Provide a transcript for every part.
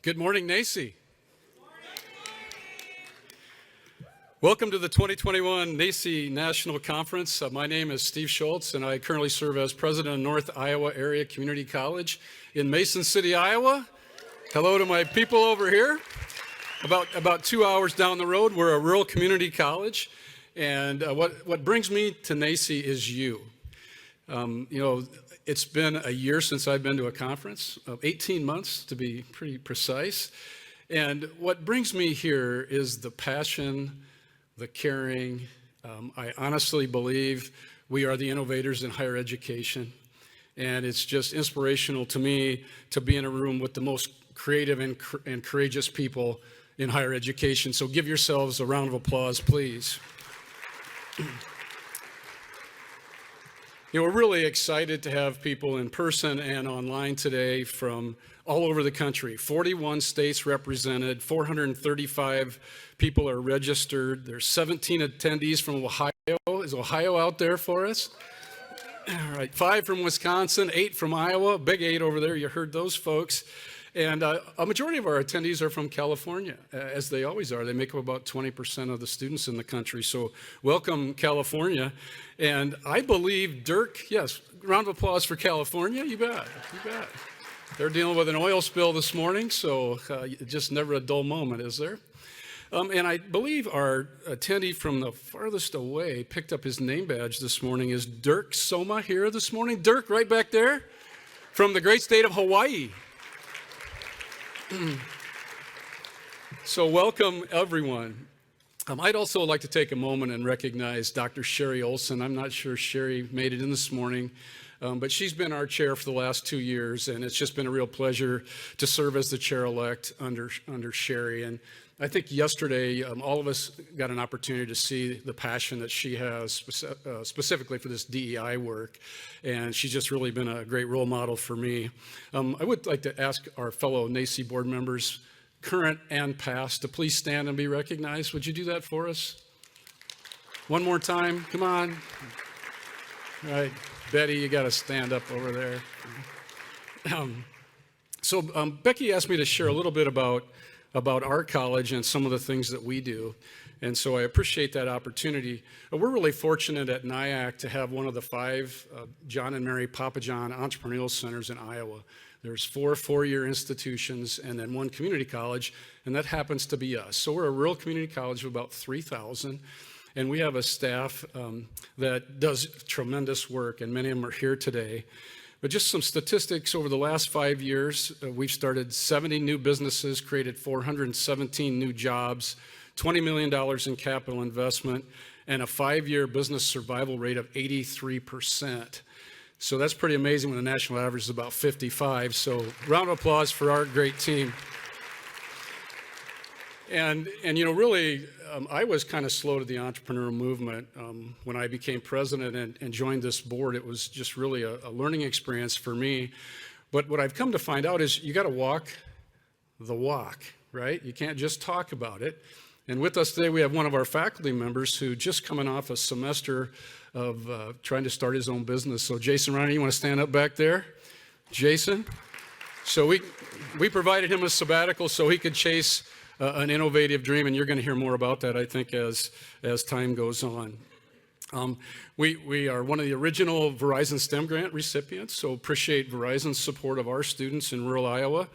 Good morning, NACCE. Welcome to the 2021 NACCE National Conference. My name is Steve Schultz, and I currently serve as president of North Iowa Area Community College in Mason City, Iowa. Hello to my people over here. About 2 hours down the road, we're a rural community college, and what brings me to NACCE is you. It's been a year since I've been to a conference, 18 months to be pretty precise. And what brings me here is the passion, the caring. I honestly believe we are the innovators in higher education. And it's just inspirational to me to be in a room with the most creative and courageous people in higher education. So give yourselves a round of applause, please. We're really excited to have people in person and online today from all over the country. 41 states represented, 435 people are registered. There's 17 attendees from Ohio. Is Ohio out there for us? All right, 5 from Wisconsin, 8 from Iowa, big 8 over there. You heard those folks. And a majority of our attendees are from California, as they always are. They make up about 20% of the students in the country. So welcome, California. And I believe Dirk, yes, round of applause for California. You bet, you bet. They're dealing with an oil spill this morning, so just never a dull moment, is there? And I believe our attendee from the farthest away picked up his name badge this morning. Is Dirk Soma here this morning? Dirk, right back there, from the great state of Hawaii. So welcome, everyone. I'd also like to take a moment and recognize Dr. Sherry Olson. I'm not sure Sherry made it in this morning, but she's been our chair for the last 2 years, and it's just been a real pleasure to serve as the chair-elect under Sherry. And I think yesterday, all of us got an opportunity to see the passion that she has specifically for this DEI work, and she's just really been a great role model for me. I would like to ask our fellow NACCE board members, current and past, to please stand and be recognized. Would you do that for us? One more time, come on. All right, Betty, you got to stand up over there. So Becky asked me to share a little bit about our college and some of the things that we do. And so I appreciate that opportunity. We're really fortunate at NIACCE to have one of the 5 John and Mary Papajohn Entrepreneurial Centers in Iowa. There's 4 four-year institutions and then 1 community college, and that happens to be us. So we're a rural community college of about 3,000, and we have a staff that does tremendous work, and many of them are here today. But just some statistics over the last 5 years, we've started 70 new businesses, created 417 new jobs, $20 million in capital investment, and a 5-year business survival rate of 83%. So that's pretty amazing when the national average is about 55. So round of applause for our great team. And really, I was kind of slow to the entrepreneurial movement. When I became president and joined this board, it was just really a learning experience for me. But what I've come to find out is you got to walk the walk, right? You can't just talk about it. And with us today, we have one of our faculty members who just coming off a semester of trying to start his own business. So Jason Reiner, you want to stand up back there? Jason? So we provided him a sabbatical so he could chase an innovative dream, and you're going to hear more about that, I think, as time goes on. We are one of the original Verizon STEM grant recipients, so appreciate Verizon's support of our students in rural Iowa.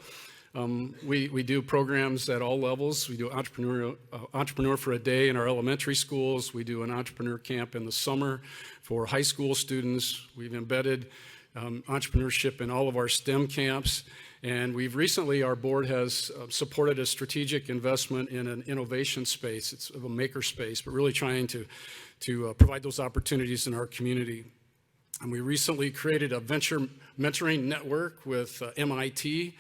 We do programs at all levels. We do Entrepreneur for a Day in our elementary schools. We do an entrepreneur camp in the summer for high school students. We've embedded entrepreneurship in all of our STEM camps. And our board has supported a strategic investment in an innovation space. It's a maker space, but really trying to provide those opportunities in our community. And we recently created a venture mentoring network with MIT,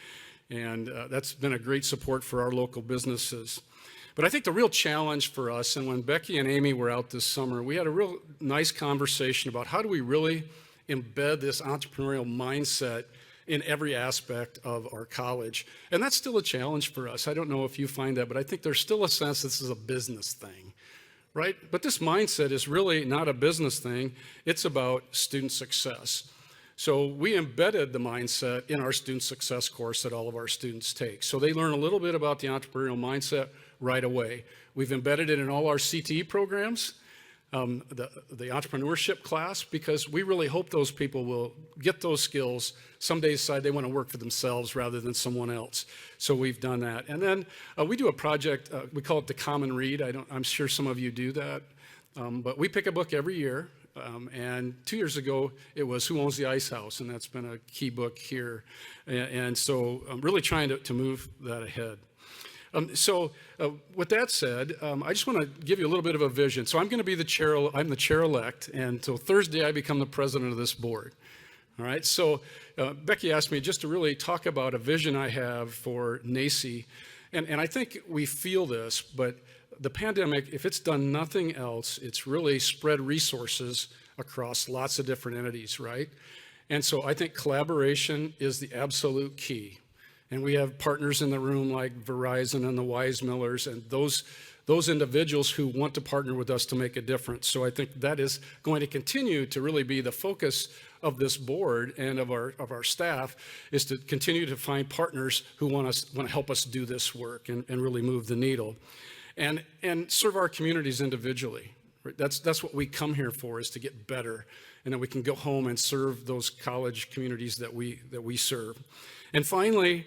and that's been a great support for our local businesses. But I think the real challenge for us, and when Becky and Amy were out this summer, we had a real nice conversation about how do we really embed this entrepreneurial mindset in every aspect of our college. And that's still a challenge for us. I don't know if you find that, but I think there's still a sense this is a business thing, right? But this mindset is really not a business thing. It's about student success. So we embedded the mindset in our student success course that all of our students take. So they learn a little bit about the entrepreneurial mindset right away. We've embedded it in all our CTE programs, the entrepreneurship class, because we really hope those people will get those skills, someday decide they want to work for themselves rather than someone else. So we've done that. And then we do a project, we call it the Common Read. I'm sure some of you do that. But we pick a book every year. And 2 years ago, it was Who Owns the Ice House? And that's been a key book here. And so I'm really trying to move that ahead. With that said, I just want to give you a little bit of a vision. So I'm going to be the chair, I'm the chair-elect, and until Thursday, I become the president of this board. All right, so Becky asked me just to really talk about a vision I have for NACCE. And I think we feel this, but the pandemic, if it's done nothing else, it's really spread resources across lots of different entities, right? And so I think collaboration is the absolute key. And we have partners in the room like Verizon and the Wise Millers and those individuals who want to partner with us to make a difference. So I think that is going to continue to really be the focus of this board and of our staff, is to continue to find partners who want to help us do this work and really move the needle. And serve our communities individually. Right? That's what we come here for, is to get better, and then we can go home and serve those college communities that we serve. And finally,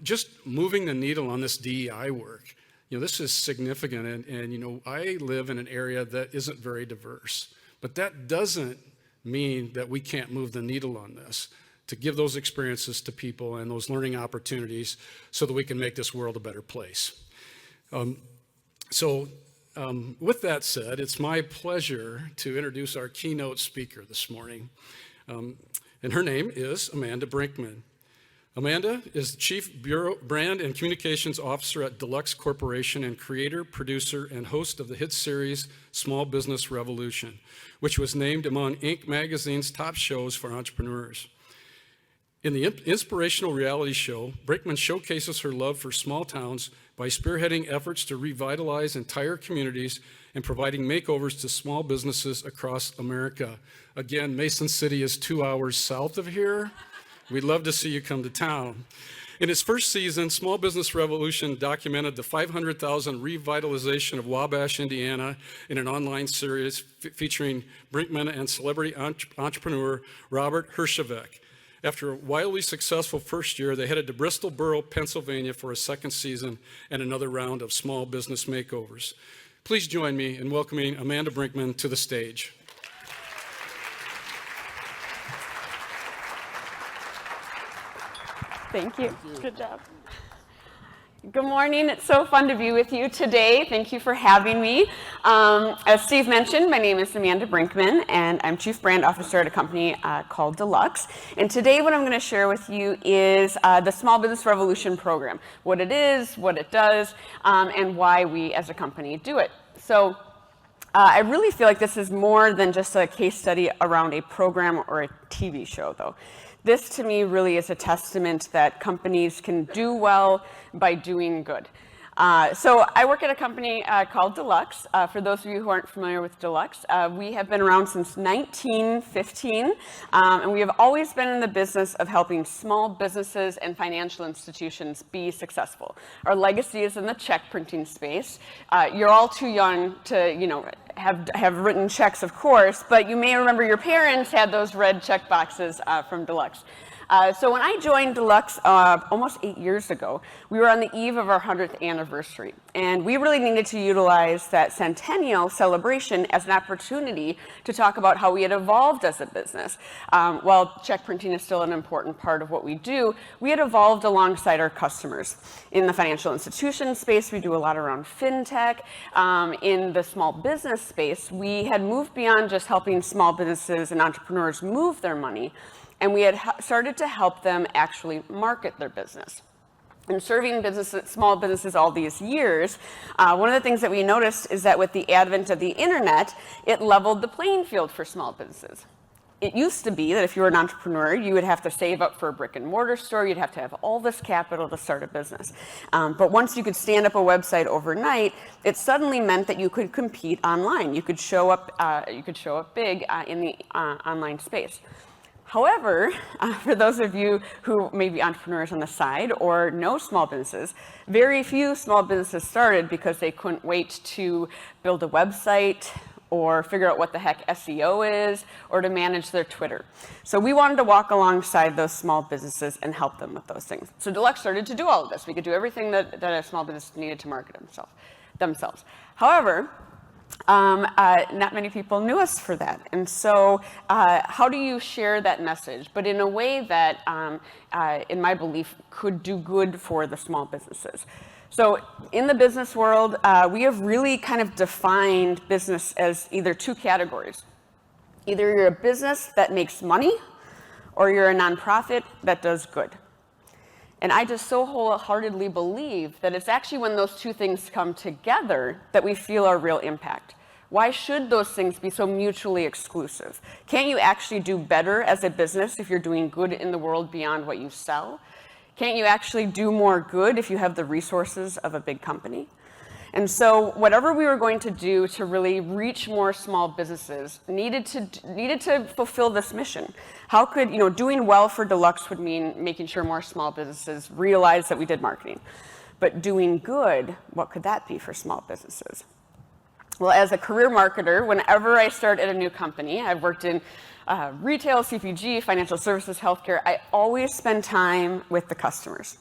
just moving the needle on this DEI work. This is significant, and I live in an area that isn't very diverse, but that doesn't mean that we can't move the needle on this, to give those experiences to people and those learning opportunities so that we can make this world a better place. With that said, it's my pleasure to introduce our keynote speaker this morning. And her name is Amanda Brinkman. Amanda is Chief Brand and Communications Officer at Deluxe Corporation and creator, producer, and host of the hit series Small Business Revolution, which was named among Inc. magazine's top shows for entrepreneurs. In the inspirational reality show, Brinkman showcases her love for small towns by spearheading efforts to revitalize entire communities and providing makeovers to small businesses across America. Again, Mason City is 2 hours south of here. We'd love to see you come to town. In its first season, Small Business Revolution documented the 500,000 revitalization of Wabash, Indiana in an online series featuring Brinkman and celebrity entrepreneur Robert Herjavec. After a wildly successful first year, they headed to Bristol Borough, Pennsylvania for a second season and another round of small business makeovers. Please join me in welcoming Amanda Brinkman to the stage. Thank you. Good job. Good morning. It's so fun to be with you today. Thank you for having me. As Steve mentioned, my name is Amanda Brinkman, and I'm Chief Brand Officer at a company called Deluxe. And today what I'm going to share with you is the Small Business Revolution program, what it is, what it does, and why we as a company do it. So I really feel like this is more than just a case study around a program or a TV show, though. This, to me, really is a testament that companies can do well by doing good. So I work at a company called Deluxe. For those of you who aren't familiar with Deluxe, we have been around since 1915, and we have always been in the business of helping small businesses and financial institutions be successful. Our legacy is in the check printing space. You're all too young to, have written checks, of course, but you may remember your parents had those red check boxes from Deluxe. So when I joined Deluxe almost 8 years ago, we were on the eve of our 100th anniversary. And we really needed to utilize that centennial celebration as an opportunity to talk about how we had evolved as a business. While check printing is still an important part of what we do, we had evolved alongside our customers. In the financial institution space, we do a lot around fintech. In the small business space, we had moved beyond just helping small businesses and entrepreneurs move their money, and we had started to help them actually market their business. And serving small businesses all these years, one of the things that we noticed is that with the advent of the internet, it leveled the playing field for small businesses. It used to be that if you were an entrepreneur, you would have to save up for a brick and mortar store, you'd have to have all this capital to start a business. But once you could stand up a website overnight, it suddenly meant that you could compete online. You could show up big in the online space. However, for those of you who may be entrepreneurs on the side or know small businesses, very few small businesses started because they couldn't wait to build a website or figure out what the heck SEO is, or to manage their Twitter. So we wanted to walk alongside those small businesses and help them with those things. So Deluxe started to do all of this. We could do everything that a small business needed to market themselves. However, not many people knew us for that. And so how do you share that message, but in a way that, in my belief, could do good for the small businesses? So in the business world, we have really kind of defined business as either two categories. Either you're a business that makes money, or you're a nonprofit that does good. And I just so wholeheartedly believe that it's actually when those two things come together that we feel our real impact. Why should those things be so mutually exclusive? Can't you actually do better as a business if you're doing good in the world beyond what you sell? Can't you actually do more good if you have the resources of a big company? And so whatever we were going to do to really reach more small businesses needed to fulfill this mission. How could, doing well for Deluxe would mean making sure more small businesses realize that we did marketing. But doing good, what could that be for small businesses? Well, as a career marketer, whenever I start at a new company, I've worked in retail, CPG, financial services, healthcare, I always spend time with the customers.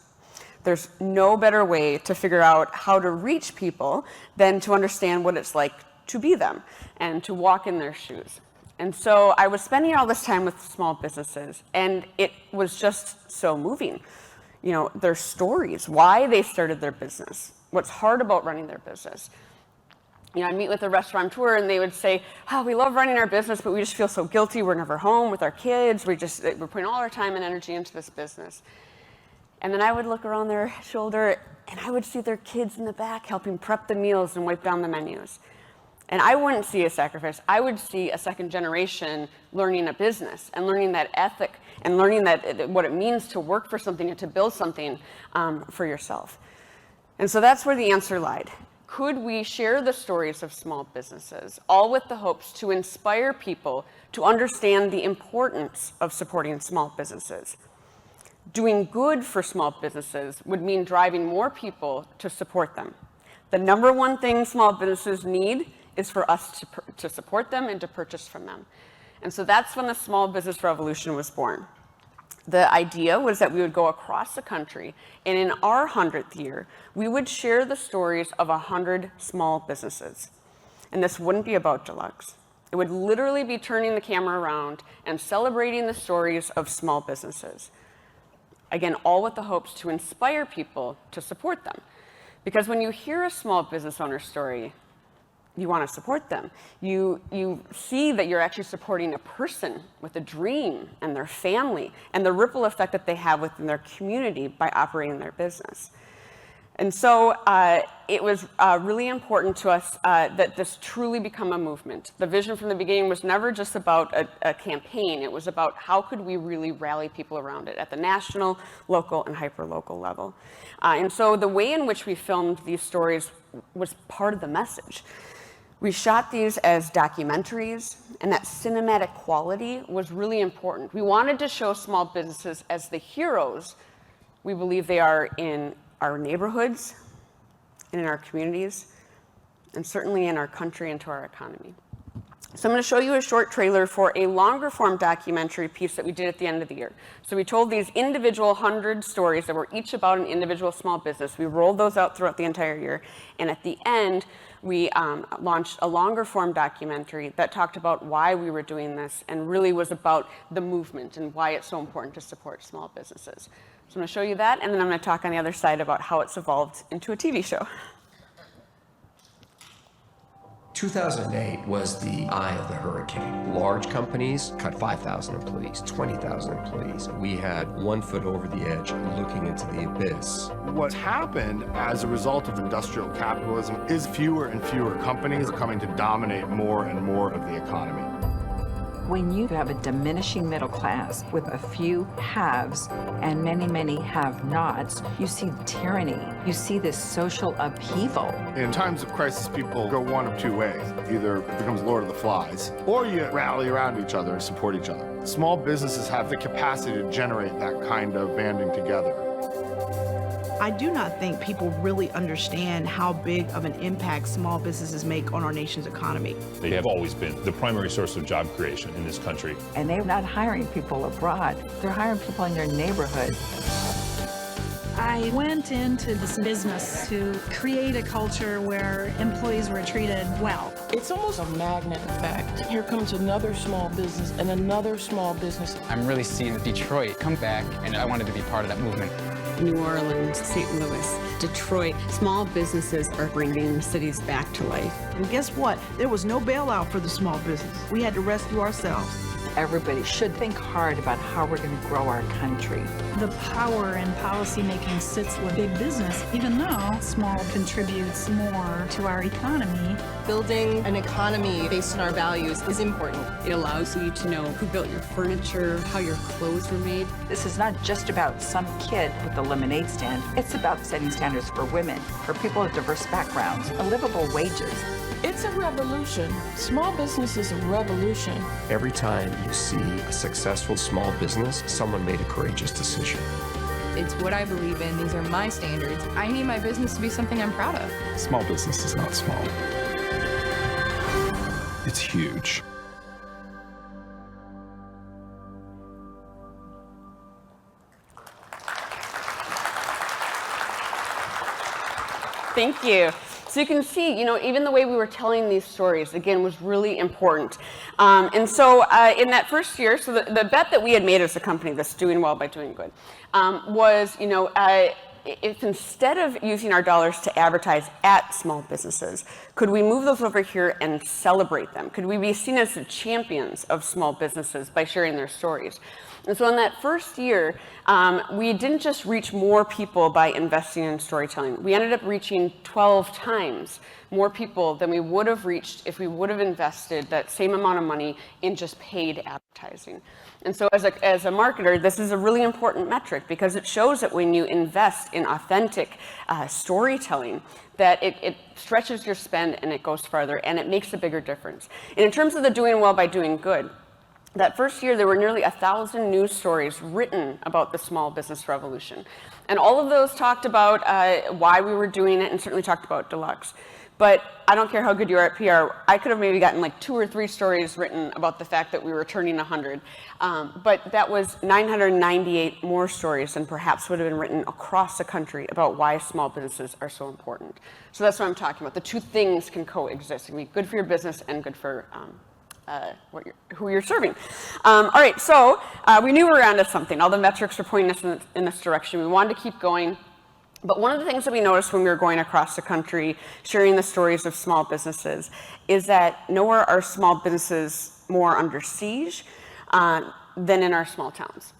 There's no better way to figure out how to reach people than to understand what it's like to be them and to walk in their shoes. And so I was spending all this time with small businesses, and it was just so moving. Their stories, why they started their business, what's hard about running their business. I'd meet with a restaurateur and they would say, we love running our business, but we just feel so guilty. We're never home with our kids. We're putting all our time and energy into this business. And then I would look around their shoulder and I would see their kids in the back helping prep the meals and wipe down the menus. And I wouldn't see a sacrifice. I would see a second generation learning a business and learning that ethic and learning that what it means to work for something and to build something for yourself. And so that's where the answer lied. Could we share the stories of small businesses, all with the hopes to inspire people to understand the importance of supporting small businesses? Doing good for small businesses would mean driving more people to support them. The number one thing small businesses need is for us to support them and to purchase from them. And so that's when the small business revolution was born. The idea was that we would go across the country, and in our 100th year, we would share the stories of 100 small businesses. And this wouldn't be about Deluxe. It would literally be turning the camera around and celebrating the stories of small businesses. Again, all with the hopes to inspire people to support them. Because when you hear a small business owner story, you want to support them. You see that you're actually supporting a person with a dream and their family and the ripple effect that they have within their community by operating their business. And so it was really important to us that this truly become a movement. The vision from the beginning was never just about a campaign. It was about how could we really rally people around it at the national, local, and hyper-local level. And so the way in which we filmed these stories was part of the message. We shot these as documentaries, and that cinematic quality was really important. We wanted to show small businesses as the heroes we believe they are in our neighborhoods, and in our communities, and certainly in our country and to our economy. So I'm going to show you a short trailer for a longer form documentary piece that we did at the end of the year. So we told these individual 100 stories that were each about an individual small business. We rolled those out throughout the entire year. And at the end, we launched a longer form documentary that talked about why we were doing this and really was about the movement and why it's so important to support small businesses. So I'm going to show you that, and then I'm going to talk on the other side about how it's evolved into a TV show. 2008 was the eye of the hurricane. Large companies cut 5,000 employees, 20,000 employees. We had 1 foot over the edge looking into the abyss. What's happened as a result of industrial capitalism is fewer and fewer companies are coming to dominate more and more of the economy. When you have a diminishing middle class with a few haves and many, many have-nots, you see tyranny. You see this social upheaval. In times of crisis, people go one of two ways. Either it becomes Lord of the Flies, or you rally around each other and support each other. Small businesses have the capacity to generate that kind of banding together. I do not think people really understand how big of an impact small businesses make on our nation's economy. They have always been the primary source of job creation in this country. And they're not hiring people abroad. They're hiring people in their neighborhood. I went into this business to create a culture where employees were treated well. It's almost a magnet effect. Here comes another small business and another small business. I'm really seeing Detroit come back, and I wanted to be part of that movement. New Orleans, St. Louis, Detroit, small businesses are bringing cities back to life. And guess what? There was no bailout for the small business. We had to rescue ourselves. Everybody should think hard about how we're going to grow our country. The power in policymaking sits with big business, even though small contributes more to our economy. Building an economy based on our values is important. It allows you to know who built your furniture, how your clothes were made. This is not just about some kid with a lemonade stand. It's about setting standards for women, for people of diverse backgrounds, and livable wages. It's a revolution. Small business is a revolution. Every time you see a successful small business, someone made a courageous decision. It's what I believe in. These are my standards. I need my business to be something I'm proud of. Small business is not small. It's huge. Thank you. So you can see, even the way we were telling these stories, again, was really important. And so in that first year, so the bet that we had made as a company that's doing well by doing good was, if instead of using our dollars to advertise at small businesses, could we move those over here and celebrate them? Could we be seen as the champions of small businesses by sharing their stories? And so in that first year, we didn't just reach more people by investing in storytelling. We ended up reaching 12 times more people than we would have reached if we would have invested that same amount of money in just paid advertising. And so as a marketer, this is a really important metric because it shows that when you invest in authentic storytelling, that it stretches your spend and it goes farther and it makes a bigger difference. And in terms of the doing well by doing good, that first year, there were nearly 1,000 news stories written about the small business revolution. And all of those talked about why we were doing it and certainly talked about Deluxe. But I don't care how good you are at PR, I could have maybe gotten like 2 or 3 stories written about the fact that we were turning 100. But that was 998 more stories than perhaps would have been written across the country about why small businesses are so important. So that's what I'm talking about. The two things can coexist. It can be good for your business and good for who you're serving. All right, so we knew we were onto something. All the metrics were pointing us in this direction. We wanted to keep going. But one of the things that we noticed when we were going across the country, sharing the stories of small businesses, is that nowhere are small businesses more under siege than in our small towns.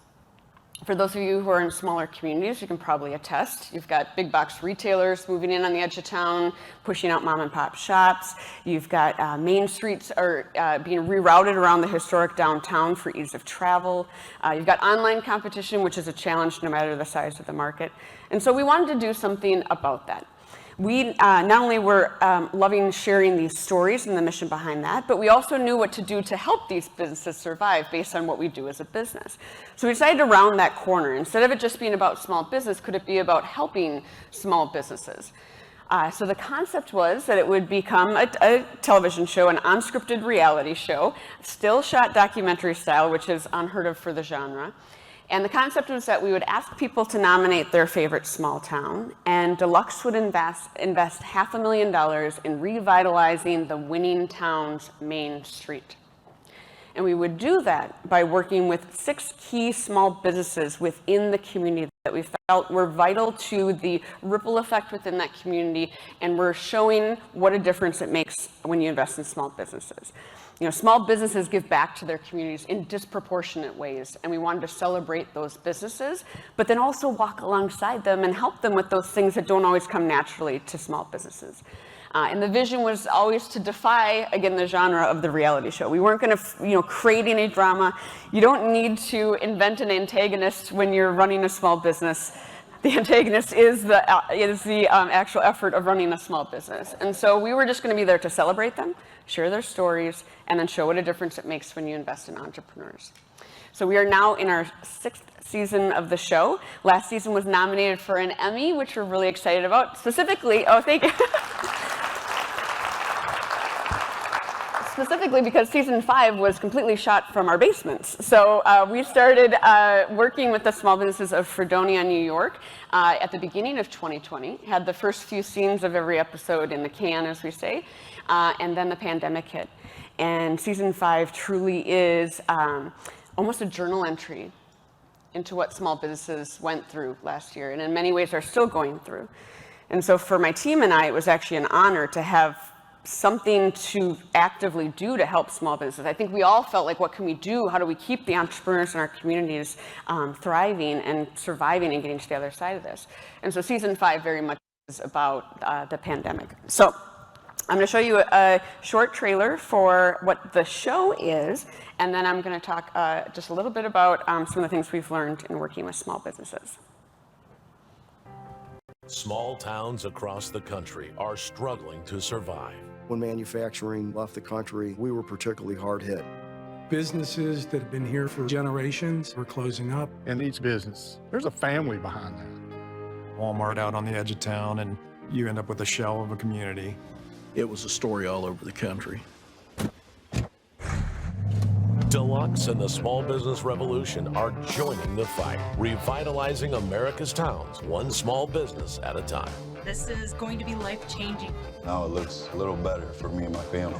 For those of you who are in smaller communities, you can probably attest. You've got big box retailers moving in on the edge of town, pushing out mom and pop shops. You've got main streets are being rerouted around the historic downtown for ease of travel. You've got online competition, which is a challenge no matter the size of the market. And so we wanted to do something about that. We not only were loving sharing these stories and the mission behind that, but we also knew what to do to help these businesses survive based on what we do as a business. So we decided to round that corner. Instead of it just being about small business, could it be about helping small businesses? So the concept was that it would become a television show, an unscripted reality show, still shot documentary style, which is unheard of for the genre. And the concept was that we would ask people to nominate their favorite small town, and Deluxe would invest $500,000 in revitalizing the winning town's main street. And we would do that by working with 6 key small businesses within the community that we felt were vital to the ripple effect within that community, and we're showing what a difference it makes when you invest in small businesses. Small businesses give back to their communities in disproportionate ways, and we wanted to celebrate those businesses, but then also walk alongside them and help them with those things that don't always come naturally to small businesses. And the vision was always to defy, again, the genre of the reality show. We weren't going to, create any drama. You don't need to invent an antagonist when you're running a small business. The antagonist is the actual effort of running a small business. And so we were just going to be there to celebrate them, share their stories, and then show what a difference it makes when you invest in entrepreneurs. So we are now in our 6th season of the show. Last season was nominated for an Emmy, which we're really excited about. Specifically, thank you. Specifically because season 5 was completely shot from our basements. So we started working with the small businesses of Fredonia, New York at the beginning of 2020. Had the first few scenes of every episode in the can, as we say, and then the pandemic hit. And season 5 truly is almost a journal entry into what small businesses went through last year, and in many ways are still going through. And so for my team and I, it was actually an honor to have something to actively do to help small businesses. I think we all felt like, what can we do? How do we keep the entrepreneurs in our communities thriving and surviving and getting to the other side of this? And so season 5 very much is about the pandemic. So I'm going to show you a short trailer for what the show is, and then I'm going to talk just a little bit about some of the things we've learned in working with small businesses. Small towns across the country are struggling to survive. When manufacturing left the country, we were particularly hard hit. Businesses that have been here for generations are closing up. In each business, there's a family behind that. Walmart out on the edge of town, and you end up with a shell of a community. It was a story all over the country. Deluxe and the small business revolution are joining the fight, revitalizing America's towns, one small business at a time. This is going to be life-changing. Now it looks a little better for me and my family.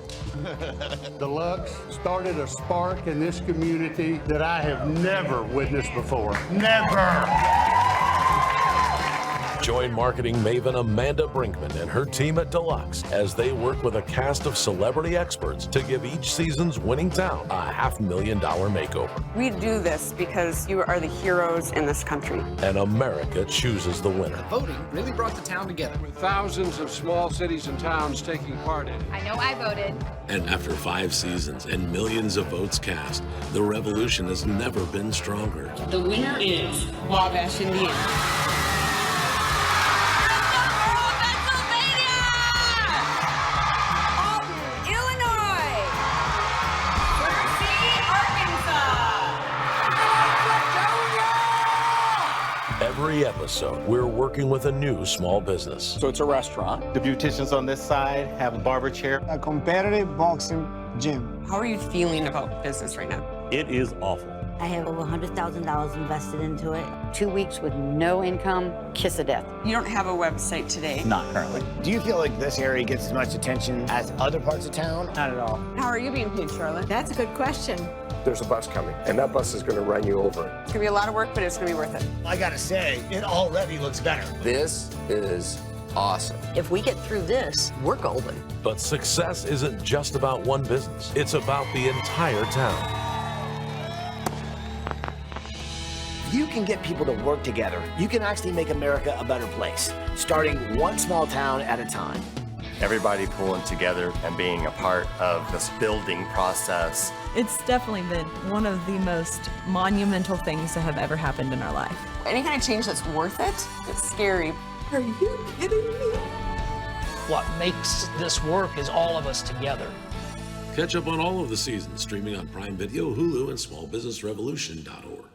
Deluxe started a spark in this community that I have never witnessed before. Never! Join marketing maven Amanda Brinkman and her team at Deluxe as they work with a cast of celebrity experts to give each season's winning town a $500,000 makeover. We do this because you are the heroes in this country. And America chooses the winner. Voting really brought the town together. With thousands of small cities and towns taking part in it. I know I voted. And after 5 seasons and millions of votes cast, the revolution has never been stronger. The winner is Wabash, Indiana. Every episode, we're working with a new small business. So it's a restaurant. The beauticians on this side have a barber chair. A competitive boxing gym. How are you feeling about business right now? It is awful. I have over $100,000 invested into it. 2 weeks with no income, kiss of death. You don't have a website today? Not currently. Do you feel like this area gets as much attention as other parts of town? Not at all. How are you being paid, Charlotte? That's a good question. There's a bus coming, and that bus is going to run you over. It's going to be a lot of work, but it's going to be worth it. I got to say, it already looks better. This is awesome. If we get through this, we're golden. But success isn't just about one business. It's about the entire town. If you can get people to work together, you can actually make America a better place, starting one small town at a time. Everybody pulling together and being a part of this building process. It's definitely been one of the most monumental things that have ever happened in our life. Any kind of change that's worth it, it's scary. Are you kidding me? What makes this work is all of us together. Catch up on all of the seasons streaming on Prime Video, Hulu, and smallbusinessrevolution.org.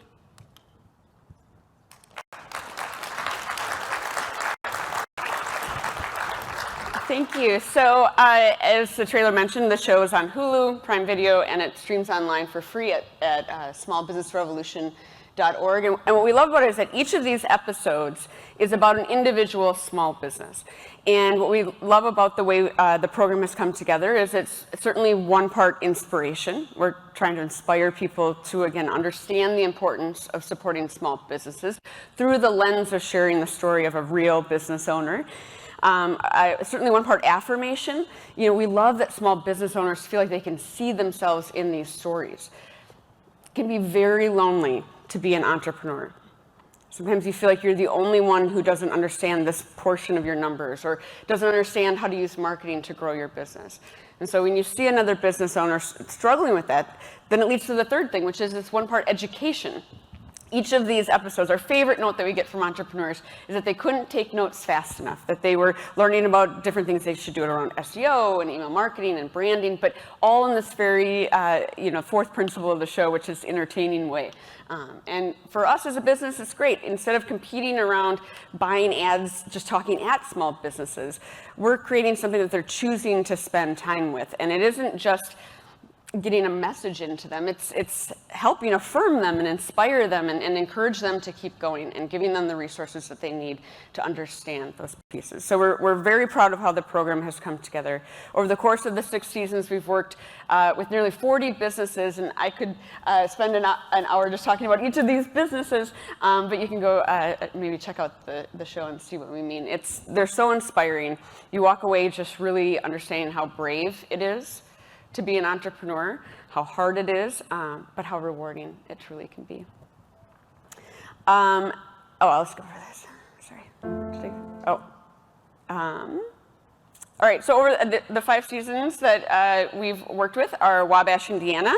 Thank you. So as the trailer mentioned, the show is on Hulu, Prime Video, and it streams online for free at smallbusinessrevolution.org. And what we love about it is that each of these episodes is about an individual small business. And what we love about the way the program has come together is it's certainly one part inspiration. We're trying to inspire people to, again, understand the importance of supporting small businesses through the lens of sharing the story of a real business owner. Certainly one part affirmation. You know, we love that small business owners feel like they can see themselves in these stories. It can be very lonely to be an entrepreneur. Sometimes you feel like you're the only one who doesn't understand this portion of your numbers or doesn't understand how to use marketing to grow your business. And so when you see another business owner struggling with that, then it leads to the third thing, which is it's one part education. Each of these episodes, our favorite note that we get from entrepreneurs is that they couldn't take notes fast enough, that they were learning about different things they should do around SEO and email marketing and branding, but all in this very, fourth principle of the show, which is entertaining way. And for us as a business, it's great. Instead of competing around buying ads, just talking at small businesses, we're creating something that they're choosing to spend time with. And it isn't just getting a message into them. It's helping affirm them and inspire them and encourage them to keep going and giving them the resources that they need to understand those pieces. So we're very proud of how the program has come together. Over the course of the 6 seasons, we've worked with nearly 40 businesses, and I could spend an hour just talking about each of these businesses, but you can go maybe check out the show and see what we mean. They're so inspiring. You walk away just really understanding how brave it is to be an entrepreneur, how hard it is, but how rewarding it truly can be. Let's go for this. Sorry. All right, so over the 5 seasons that we've worked with are Wabash, Indiana,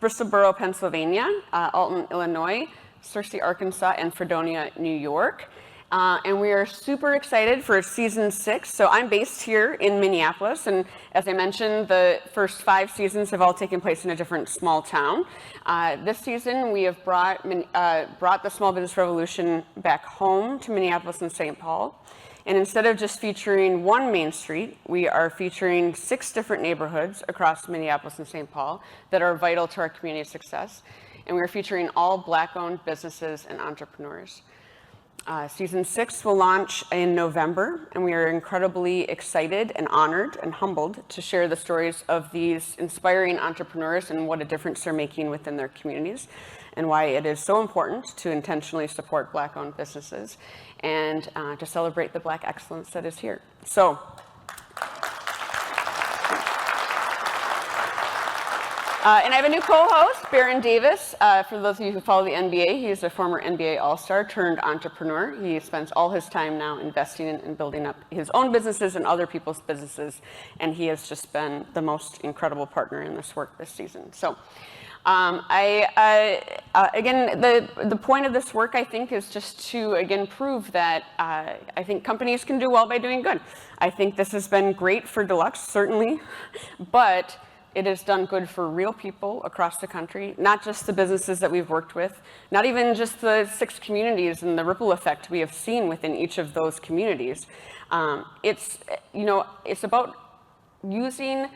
Bristolboro, Pennsylvania, Alton, Illinois, Searcy, Arkansas, and Fredonia, New York. And we are super excited for season 6. So I'm based here in Minneapolis, and as I mentioned, the first 5 seasons have all taken place in a different small town. This season, we have brought the small business revolution back home to Minneapolis and St. Paul. And instead of just featuring one main street, we are featuring 6 different neighborhoods across Minneapolis and St. Paul that are vital to our community success. And we are featuring all Black-owned businesses and entrepreneurs. Season 6 will launch in November, and we are incredibly excited and honored and humbled to share the stories of these inspiring entrepreneurs and what a difference they're making within their communities, and why it is so important to intentionally support Black-owned businesses and to celebrate the Black excellence that is here. So, and I have a new co-host, Baron Davis. For those of you who follow the NBA, he's a former NBA All-Star turned entrepreneur. He spends all his time now investing in and building up his own businesses and other people's businesses, and he has just been the most incredible partner in this work this season. So, again, the point of this work, I think, is just to, again, prove that I think companies can do well by doing good. I think this has been great for Deluxe, certainly, but it has done good for real people across the country, not just the businesses that we've worked with, not even just the 6 communities and the ripple effect we have seen within each of those communities. It's about using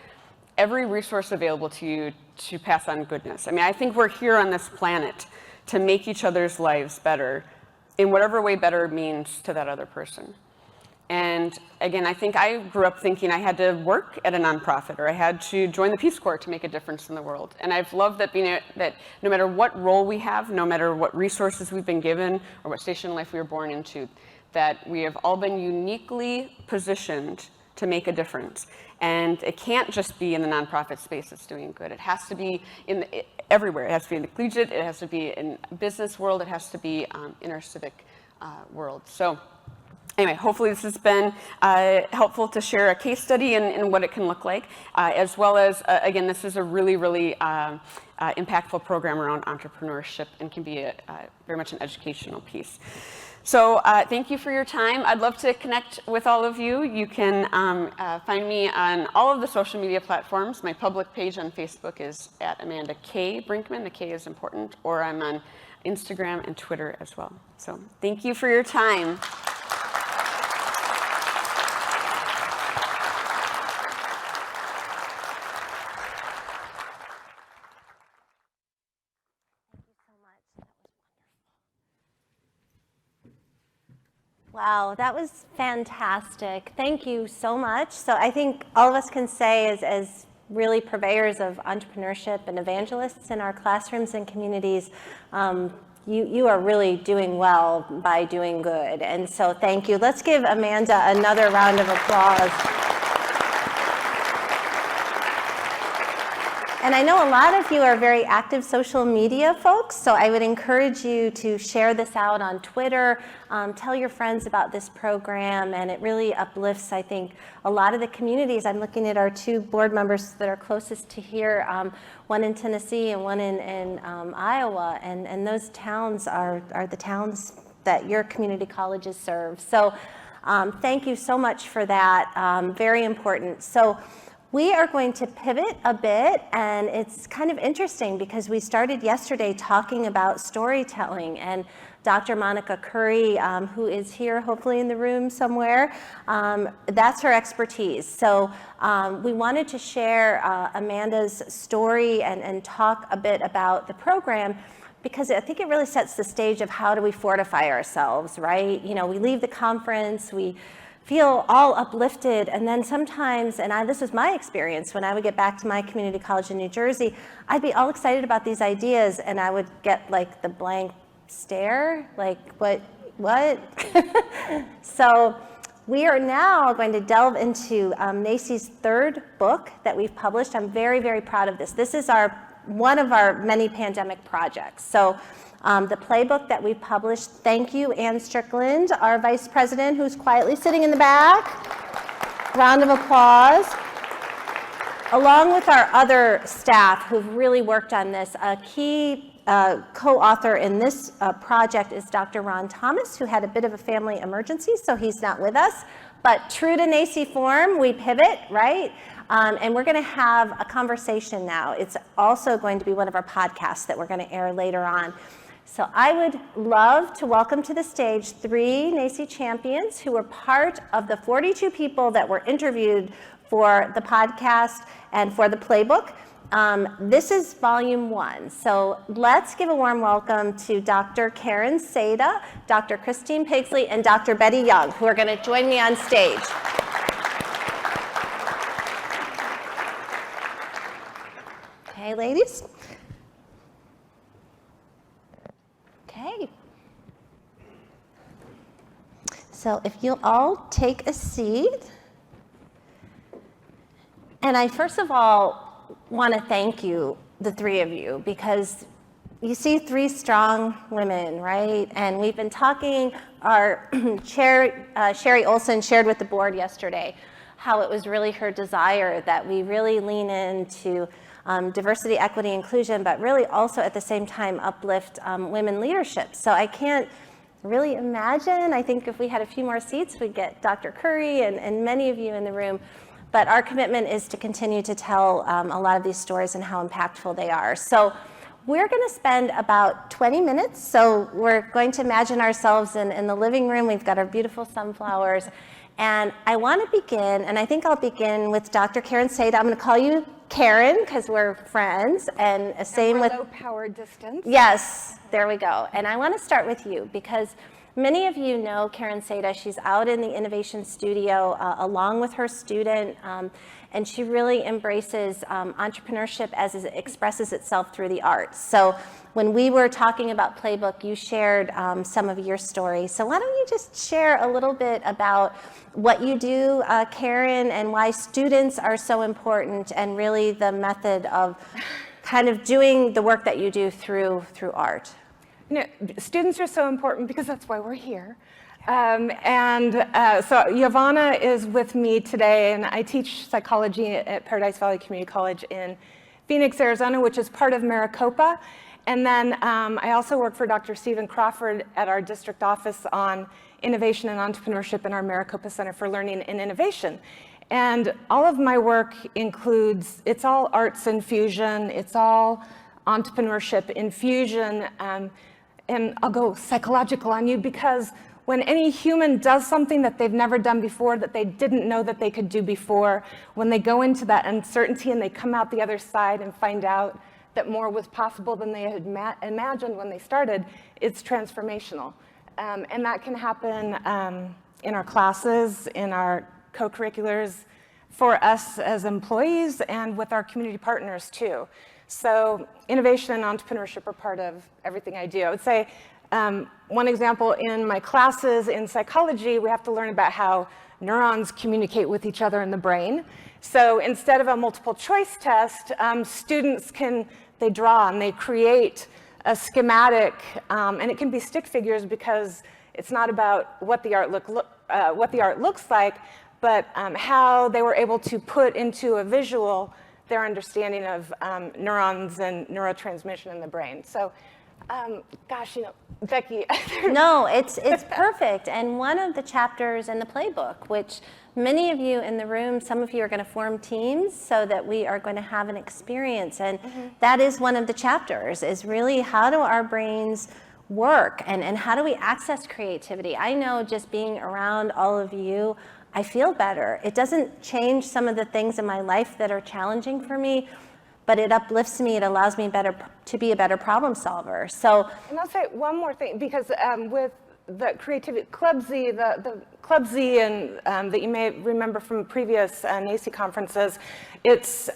every resource available to you to pass on goodness. I mean, I think we're here on this planet to make each other's lives better in whatever way better means to that other person. And again, I think I grew up thinking I had to work at a nonprofit or I had to join the Peace Corps to make a difference in the world. And I've loved that that no matter what role we have, no matter what resources we've been given or what station in life we were born into, that we have all been uniquely positioned to make a difference. And it can't just be in the nonprofit space that's doing good. It has to be everywhere. It has to be in the collegiate, it has to be in business world, it has to be in our civic world. So anyway, hopefully this has been helpful to share a case study and what it can look like, as well as, again, this is a really, really impactful program around entrepreneurship and can be very much an educational piece. So thank you for your time. I'd love to connect with all of you. You can find me on all of the social media platforms. My public page on Facebook is at Amanda K. Brinkman. The K is important. Or I'm on Instagram and Twitter as well. So thank you for your time. Wow, that was fantastic. Thank you so much. So I think all of us can say as really purveyors of entrepreneurship and evangelists in our classrooms and communities, you are really doing well by doing good. And so thank you. Let's give Amanda another round of applause. And I know a lot of you are very active social media folks, so I would encourage you to share this out on Twitter, tell your friends about this program, and it really uplifts, I think, a lot of the communities. I'm looking at our two board members that are closest to here, one in Tennessee and one in Iowa, and those towns are the towns that your community colleges serve. So thank you so much for that, very important. So we are going to pivot a bit, and it's kind of interesting because we started yesterday talking about storytelling, and Dr. Monica Curry, who is here hopefully in the room somewhere, that's her expertise. So we wanted to share Amanda's story and talk a bit about the program, because I think it really sets the stage of how do we fortify ourselves, right? You know, we leave the conference, we feel all uplifted, and then sometimes, and this was my experience when I would get back to my community college in New Jersey, I'd be all excited about these ideas, and I would get like the blank stare, like what? So we are now going to delve into NACCE's third book that we've published. I'm very, very proud of this. This is one of our many pandemic projects. So the playbook that we published, thank you, Ann Strickland, our vice president, who's quietly sitting in the back. Round of applause. Along with our other staff who've really worked on this, a key co-author in this project is Dr. Ron Thomas, who had a bit of a family emergency, so he's not with us. But true to NACCE form, we pivot, right? And we're going to have a conversation now. It's also going to be one of our podcasts that we're going to air later on. So I would love to welcome to the stage 3 NACCE champions who were part of the 42 people that were interviewed for the podcast and for the playbook. This is volume 1. So let's give a warm welcome to Dr. Karen Seda, Dr. Christine Pigsley, and Dr. Betty Young, who are going to join me on stage. Okay, ladies. Okay. So if you'll all take a seat. And I first of all want to thank you, the 3 of you, because you see 3 strong women, right? And we've been talking, our chair, Sherry Olson shared with the board yesterday how it was really her desire that we really lean into diversity, equity, inclusion, but really also at the same time uplift women leadership. So I can't really imagine, I think if we had a few more seats, we'd get Dr. Curry and many of you in the room. But our commitment is to continue to tell a lot of these stories and how impactful they are. So we're going to spend about 20 minutes. So we're going to imagine ourselves in the living room. We've got our beautiful sunflowers. And I want to begin, and I think I'll begin with Dr. Karen Seda. I'm going to call you Karen because we're friends. And same with low power distance. Yes, there we go. And I want to start with you because many of you know Karen Seda. She's out in the Innovation Studio along with her student, and she really embraces entrepreneurship as it expresses itself through the arts. So when we were talking about Playbook, you shared some of your story. So why don't you just share a little bit about what you do, Karen, and why students are so important, and really the method of kind of doing the work that you do through art. You know, students are so important because that's why we're here. So Yvonne is with me today, and I teach psychology at Paradise Valley Community College in Phoenix, Arizona, which is part of Maricopa. And then I also work for Dr. Stephen Crawford at our district office on innovation and entrepreneurship in our Maricopa Center for Learning and Innovation. And all of my work includes, it's all arts infusion, it's all entrepreneurship infusion, and I'll go psychological on you because when any human does something that they've never done before, that they didn't know that they could do before, when they go into that uncertainty and they come out the other side and find out that more was possible than they had imagined when they started, it's transformational. And that can happen in our classes, in our co-curriculars, for us as employees, and with our community partners too. So innovation and entrepreneurship are part of everything I do. I would say one example in my classes in psychology, we have to learn about how neurons communicate with each other in the brain. So instead of a multiple choice test, students they draw and they create a schematic, and it can be stick figures because it's not about what the art looks like, but how they were able to put into a visual their understanding of neurons and neurotransmission in the brain. So, gosh, Becky. No, it's perfect. And one of the chapters in the playbook, which many of you in the room, some of you are going to form teams so that we are going to have an experience. And that is one of the chapters, is really how do our brains work and how do we access creativity? I know just being around all of you, I feel better. It doesn't change some of the things in my life that are challenging for me, but it uplifts me. It allows me to be a better problem solver. So, and I'll say one more thing, because with the creativity, Club Z, the Club Z, and that you may remember from previous NACCE conferences, it's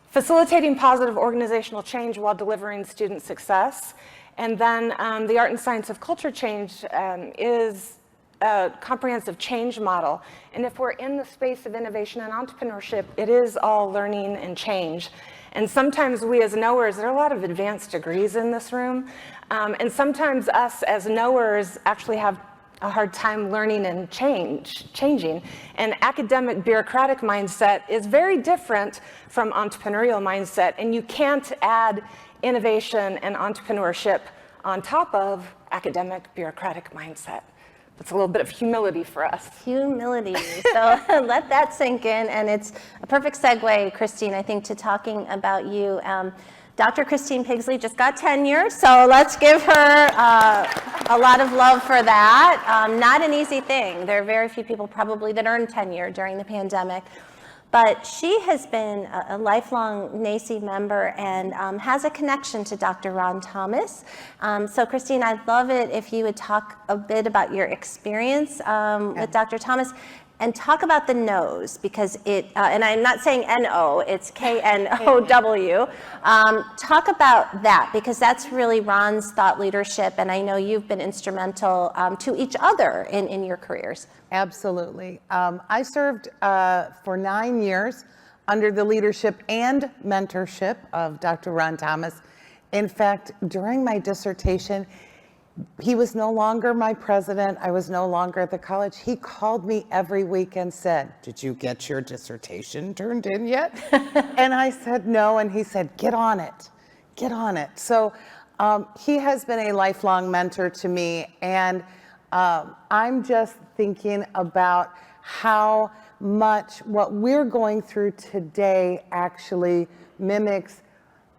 facilitating positive organizational change while delivering student success. And then the Art and Science of Culture Change is a comprehensive change model. And if we're in the space of innovation and entrepreneurship, it is all learning and change. And sometimes we as knowers, there are a lot of advanced degrees in this room, and sometimes us as knowers actually have a hard time learning and changing. And academic bureaucratic mindset is very different from entrepreneurial mindset, and you can't add innovation and entrepreneurship on top of academic bureaucratic mindset. It's a little bit of humility for us. Humility. So let that sink in. And it's a perfect segue, Christine, I think, to talking about you. Dr. Christine Pigsley just got tenure, so let's give her a lot of love for that. Not an easy thing. There are very few people probably that earned tenure during the pandemic. But she has been a lifelong NACCE member and has a connection to Dr. Ron Thomas. So Christine, I'd love it if you would talk a bit about your experience with Dr. Thomas and talk about the NOWS, because and I'm not saying N-O, it's K-N-O-W. Talk about that, because that's really Ron's thought leadership, and I know you've been instrumental to each other in your careers. Absolutely. I served for 9 years under the leadership and mentorship of Dr. Ron Thomas. In fact, during my dissertation, he was no longer my president. I was no longer at the college. He called me every week and said, "Did you get your dissertation turned in yet?" And I said, "No." And he said, "Get on it. Get on it." So he has been a lifelong mentor to me. And I'm just thinking about how much what we're going through today actually mimics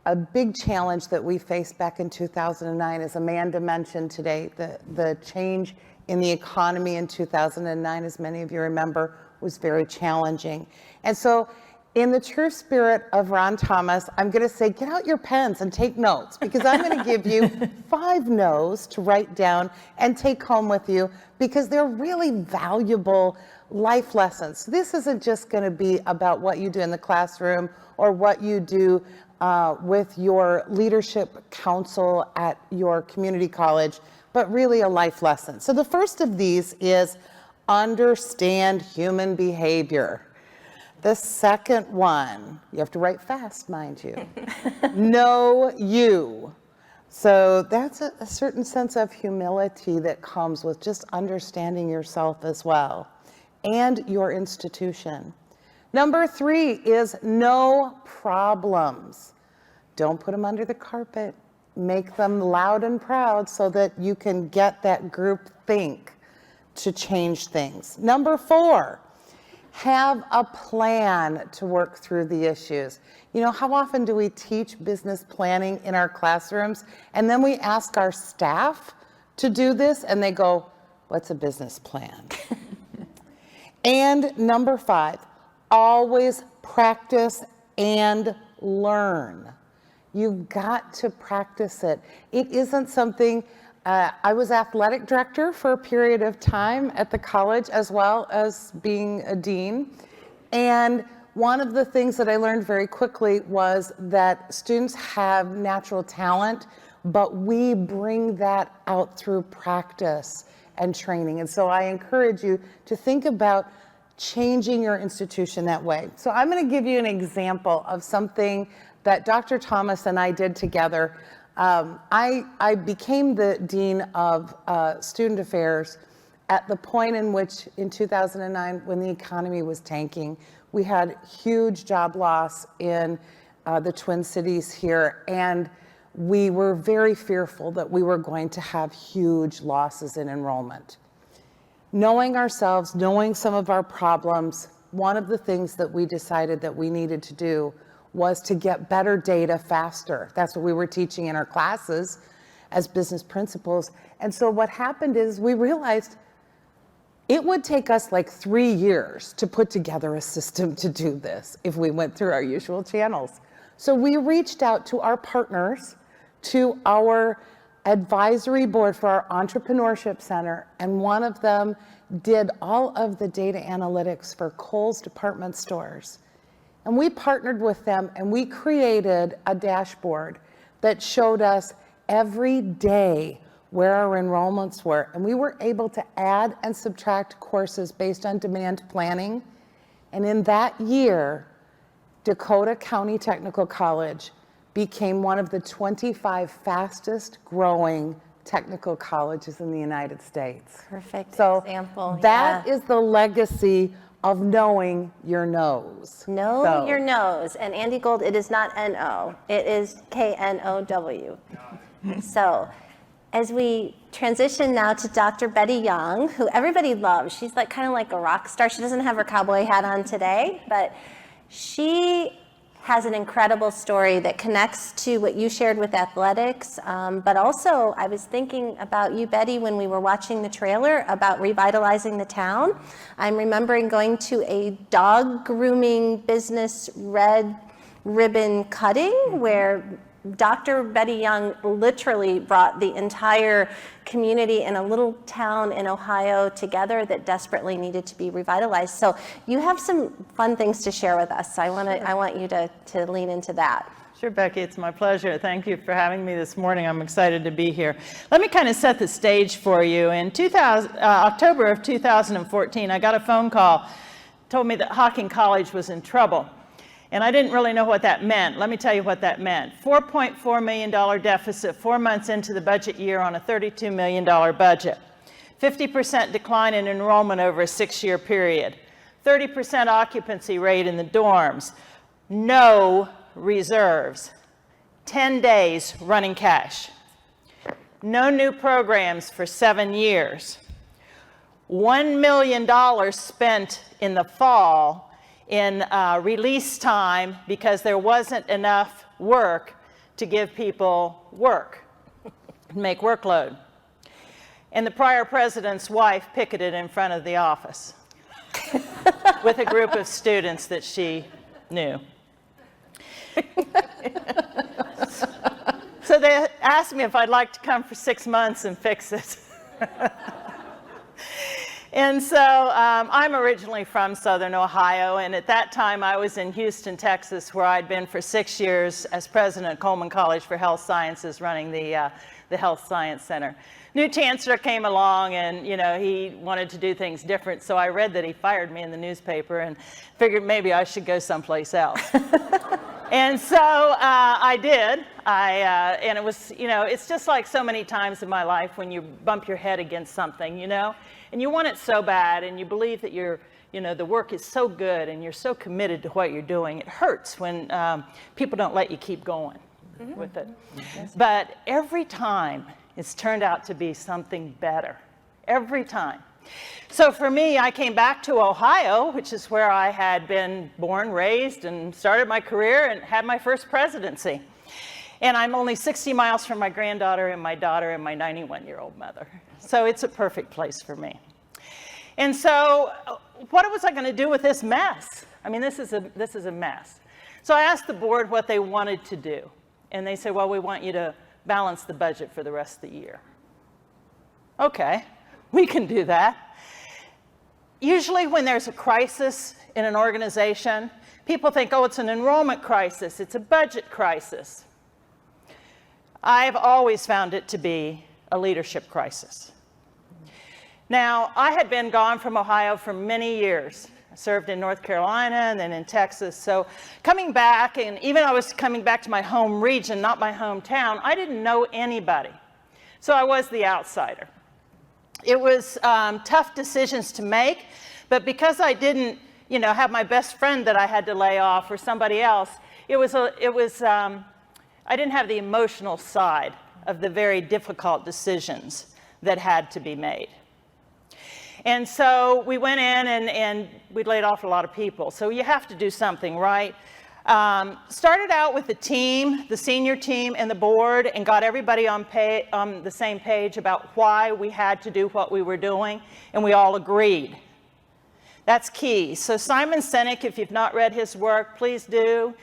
a big challenge that we faced back in 2009. As Amanda mentioned today, the change in the economy in 2009, as many of you remember, was very challenging. And so in the true spirit of Ron Thomas, I'm going to say, get out your pens and take notes, because I'm going to give you 5 no's to write down and take home with you, because they're really valuable life lessons. This isn't just going to be about what you do in the classroom or what you do with your leadership council at your community college, but really a life lesson. So the first of these is understand human behavior. The second one, you have to write fast, mind you, know you. So that's a certain sense of humility that comes with just understanding yourself as well, and your institution. Number 3 is know problems. Don't put them under the carpet. Make them loud and proud so that you can get that group think to change things. Number 4, have a plan to work through the issues. You know, how often do we teach business planning in our classrooms, and then we ask our staff to do this, and they go, "What's a business plan?" And number 5, always practice and learn. You've got to practice it. It isn't something, I was athletic director for a period of time at the college, as well as being a dean. And one of the things that I learned very quickly was that students have natural talent, but we bring that out through practice and training. And so I encourage you to think about changing your institution that way. So I'm going to give you an example of something that Dr. Thomas and I did together. I became the Dean of Student Affairs at the point in which, in 2009, when the economy was tanking. We had huge job loss in the Twin Cities here, and we were very fearful that we were going to have huge losses in enrollment. Knowing ourselves, knowing some of our problems, one of the things that we decided that we needed to do was to get better data faster. That's what we were teaching in our classes as business principals. And so what happened is we realized it would take us like 3 years to put together a system to do this if we went through our usual channels. So we reached out to our partners, to our advisory board for our entrepreneurship center, and one of them did all of the data analytics for Kohl's department stores. And we partnered with them and we created a dashboard that showed us every day where our enrollments were. And we were able to add and subtract courses based on demand planning. And in that year, Dakota County Technical College became one of the 25 fastest growing technical colleges in the United States. Perfect So example. that is the legacy of knowing your nose. Know your nose. And Andy Gold, it is not N-O, it is K-N-O-W. So as we transition now to Dr. Betty Young, who everybody loves. She's like kind of like a rock star. She doesn't have her cowboy hat on today, but she has an incredible story that connects to what you shared with athletics. But also, I was thinking about you, Betty, when we were watching the trailer about revitalizing the town. I'm remembering going to a dog grooming business red ribbon cutting where Dr. Betty Young literally brought the entire community in a little town in Ohio together that desperately needed to be revitalized. So you have some fun things to share with us. So I want you to lean into that. Sure, Becky, it's my pleasure. Thank you for having me this morning. I'm excited to be here. Let me kind of set the stage for you. In October of 2014, I got a phone call, told me that Hocking College was in trouble. And I didn't really know what that meant. Let me tell you what that meant. $4.4 million deficit 4 months into the budget year on a $32 million budget. 50% decline in enrollment over a 6-year period. 30% occupancy rate in the dorms. No reserves. 10 days running cash. No new programs for 7 years. $1 million spent in the fall in release time because there wasn't enough work to give people work, make workload. And the prior president's wife picketed in front of the office with a group of students that she knew. So they asked me if I'd like to come for 6 months and fix it. And so I'm originally from Southern Ohio, and at that time I was in Houston, Texas, where I'd been for 6 years as president of Coleman College for Health Sciences, running the Health Science Center. New chancellor came along, and he wanted to do things different, so I read that he fired me in the newspaper and figured maybe I should go someplace else. And so I did. And it was, it's just like so many times in my life when you bump your head against something, and you want it so bad, and you believe that the work is so good, and you're so committed to what you're doing. It hurts when people don't let you keep going with it. But every time, it's turned out to be something better. Every time. So for me, I came back to Ohio, which is where I had been born, raised, and started my career and had my first presidency. And I'm only 60 miles from my granddaughter and my daughter and my 91-year-old mother. So it's a perfect place for me. And so what was I going to do with this mess? I mean, this is a mess. So I asked the board what they wanted to do. And they said, well, we want you to balance the budget for the rest of the year. Okay, we can do that. Usually when there's a crisis in an organization, people think, oh, it's an enrollment crisis, it's a budget crisis. I've always found it to be a leadership crisis. Now, I had been gone from Ohio for many years. I served in North Carolina and then in Texas. So coming back, and even I was coming back to my home region, not my hometown, I didn't know anybody. So I was the outsider. It was tough decisions to make, but because I didn't, have my best friend that I had to lay off or somebody else, I didn't have the emotional side of the very difficult decisions that had to be made. And so we went in and we laid off a lot of people. So you have to do something, right? Started out with the team, the senior team and the board, and got everybody on the same page about why we had to do what we were doing, and we all agreed. That's key. So Simon Sinek, if you've not read his work, please do.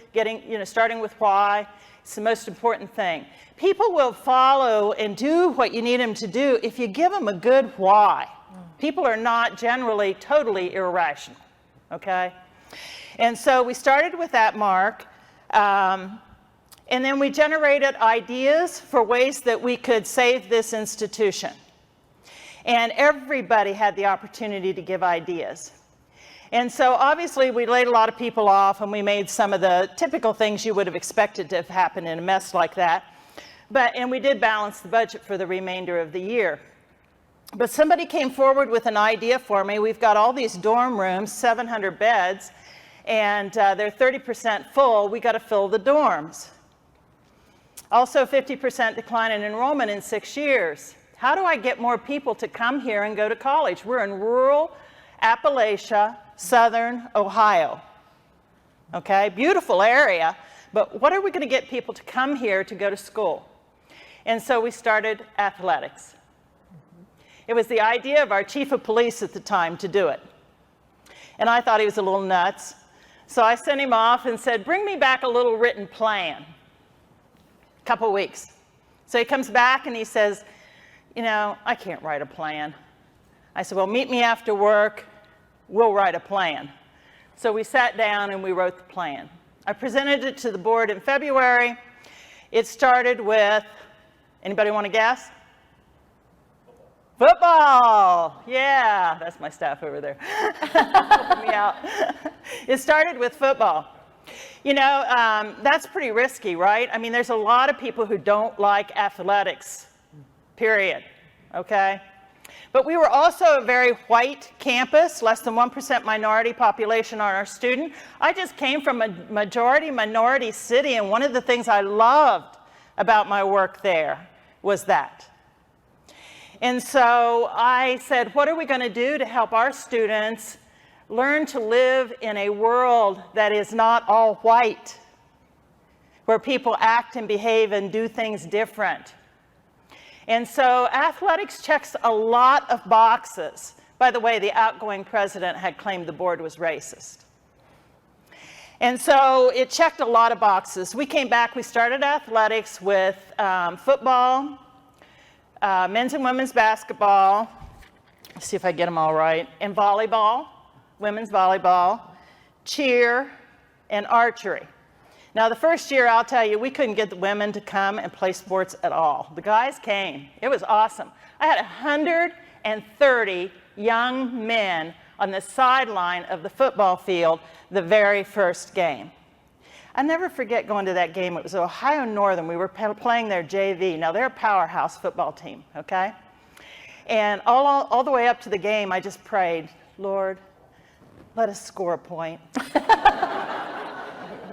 Starting with why, it's the most important thing. People will follow and do what you need them to do if you give them a good why. People are not generally totally irrational, okay? And so we started with that mark, and then we generated ideas for ways that we could save this institution. And everybody had the opportunity to give ideas. And so obviously we laid a lot of people off, and we made some of the typical things you would have expected to have happened in a mess like that. And we did balance the budget for the remainder of the year. But somebody came forward with an idea for me. We've got all these dorm rooms, 700 beds, and they're 30% full. We got to fill the dorms. Also, 50% decline in enrollment in 6 years. How do I get more people to come here and go to college? We're in rural Appalachia, southern Ohio. Okay, beautiful area, but what are we going to get people to come here to go to school? And so we started athletics. It was the idea of our chief of police at the time to do it. And I thought he was a little nuts. So I sent him off and said, bring me back a little written plan. A couple weeks. So he comes back and he says, I can't write a plan. I said, well, meet me after work. We'll write a plan. So we sat down and we wrote the plan. I presented it to the board in February. It started with, anybody want to guess? Football. Yeah, that's my staff over there. Helping me out. It started with football. That's pretty risky, right? I mean, there's a lot of people who don't like athletics, period, okay? But we were also a very white campus, less than 1% minority population on our student. I just came from a majority minority city, and one of the things I loved about my work there was that. And so I said, what are we going to do to help our students learn to live in a world that is not all white, where people act and behave and do things different? And so athletics checks a lot of boxes. By the way, the outgoing president had claimed the board was racist. And so it checked a lot of boxes. We came back, we started athletics with football, men's and women's basketball, let's see if I get them all right, and volleyball, women's volleyball, cheer, and archery. Now, the first year, I'll tell you, we couldn't get the women to come and play sports at all. The guys came. It was awesome. I had 130 young men on the sideline of the football field the very first game. I never forget going to that game. It was Ohio Northern. We were playing their JV. Now, they're a powerhouse football team, okay? And all the way up to the game, I just prayed, Lord, let us score a point.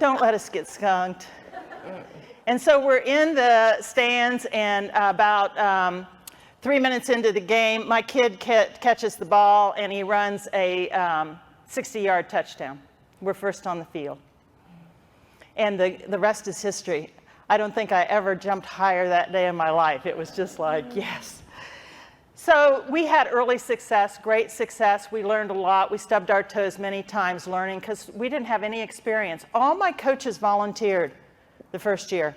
Don't let us get skunked. And so we're in the stands, and about 3 minutes into the game, my kid catches the ball, and he runs a 60-yard touchdown. We're first on the field. And the rest is history. I don't think I ever jumped higher that day in my life. It was just like, yes. So we had early success, great success. We learned a lot. We stubbed our toes many times learning because we didn't have any experience. All my coaches volunteered the first year.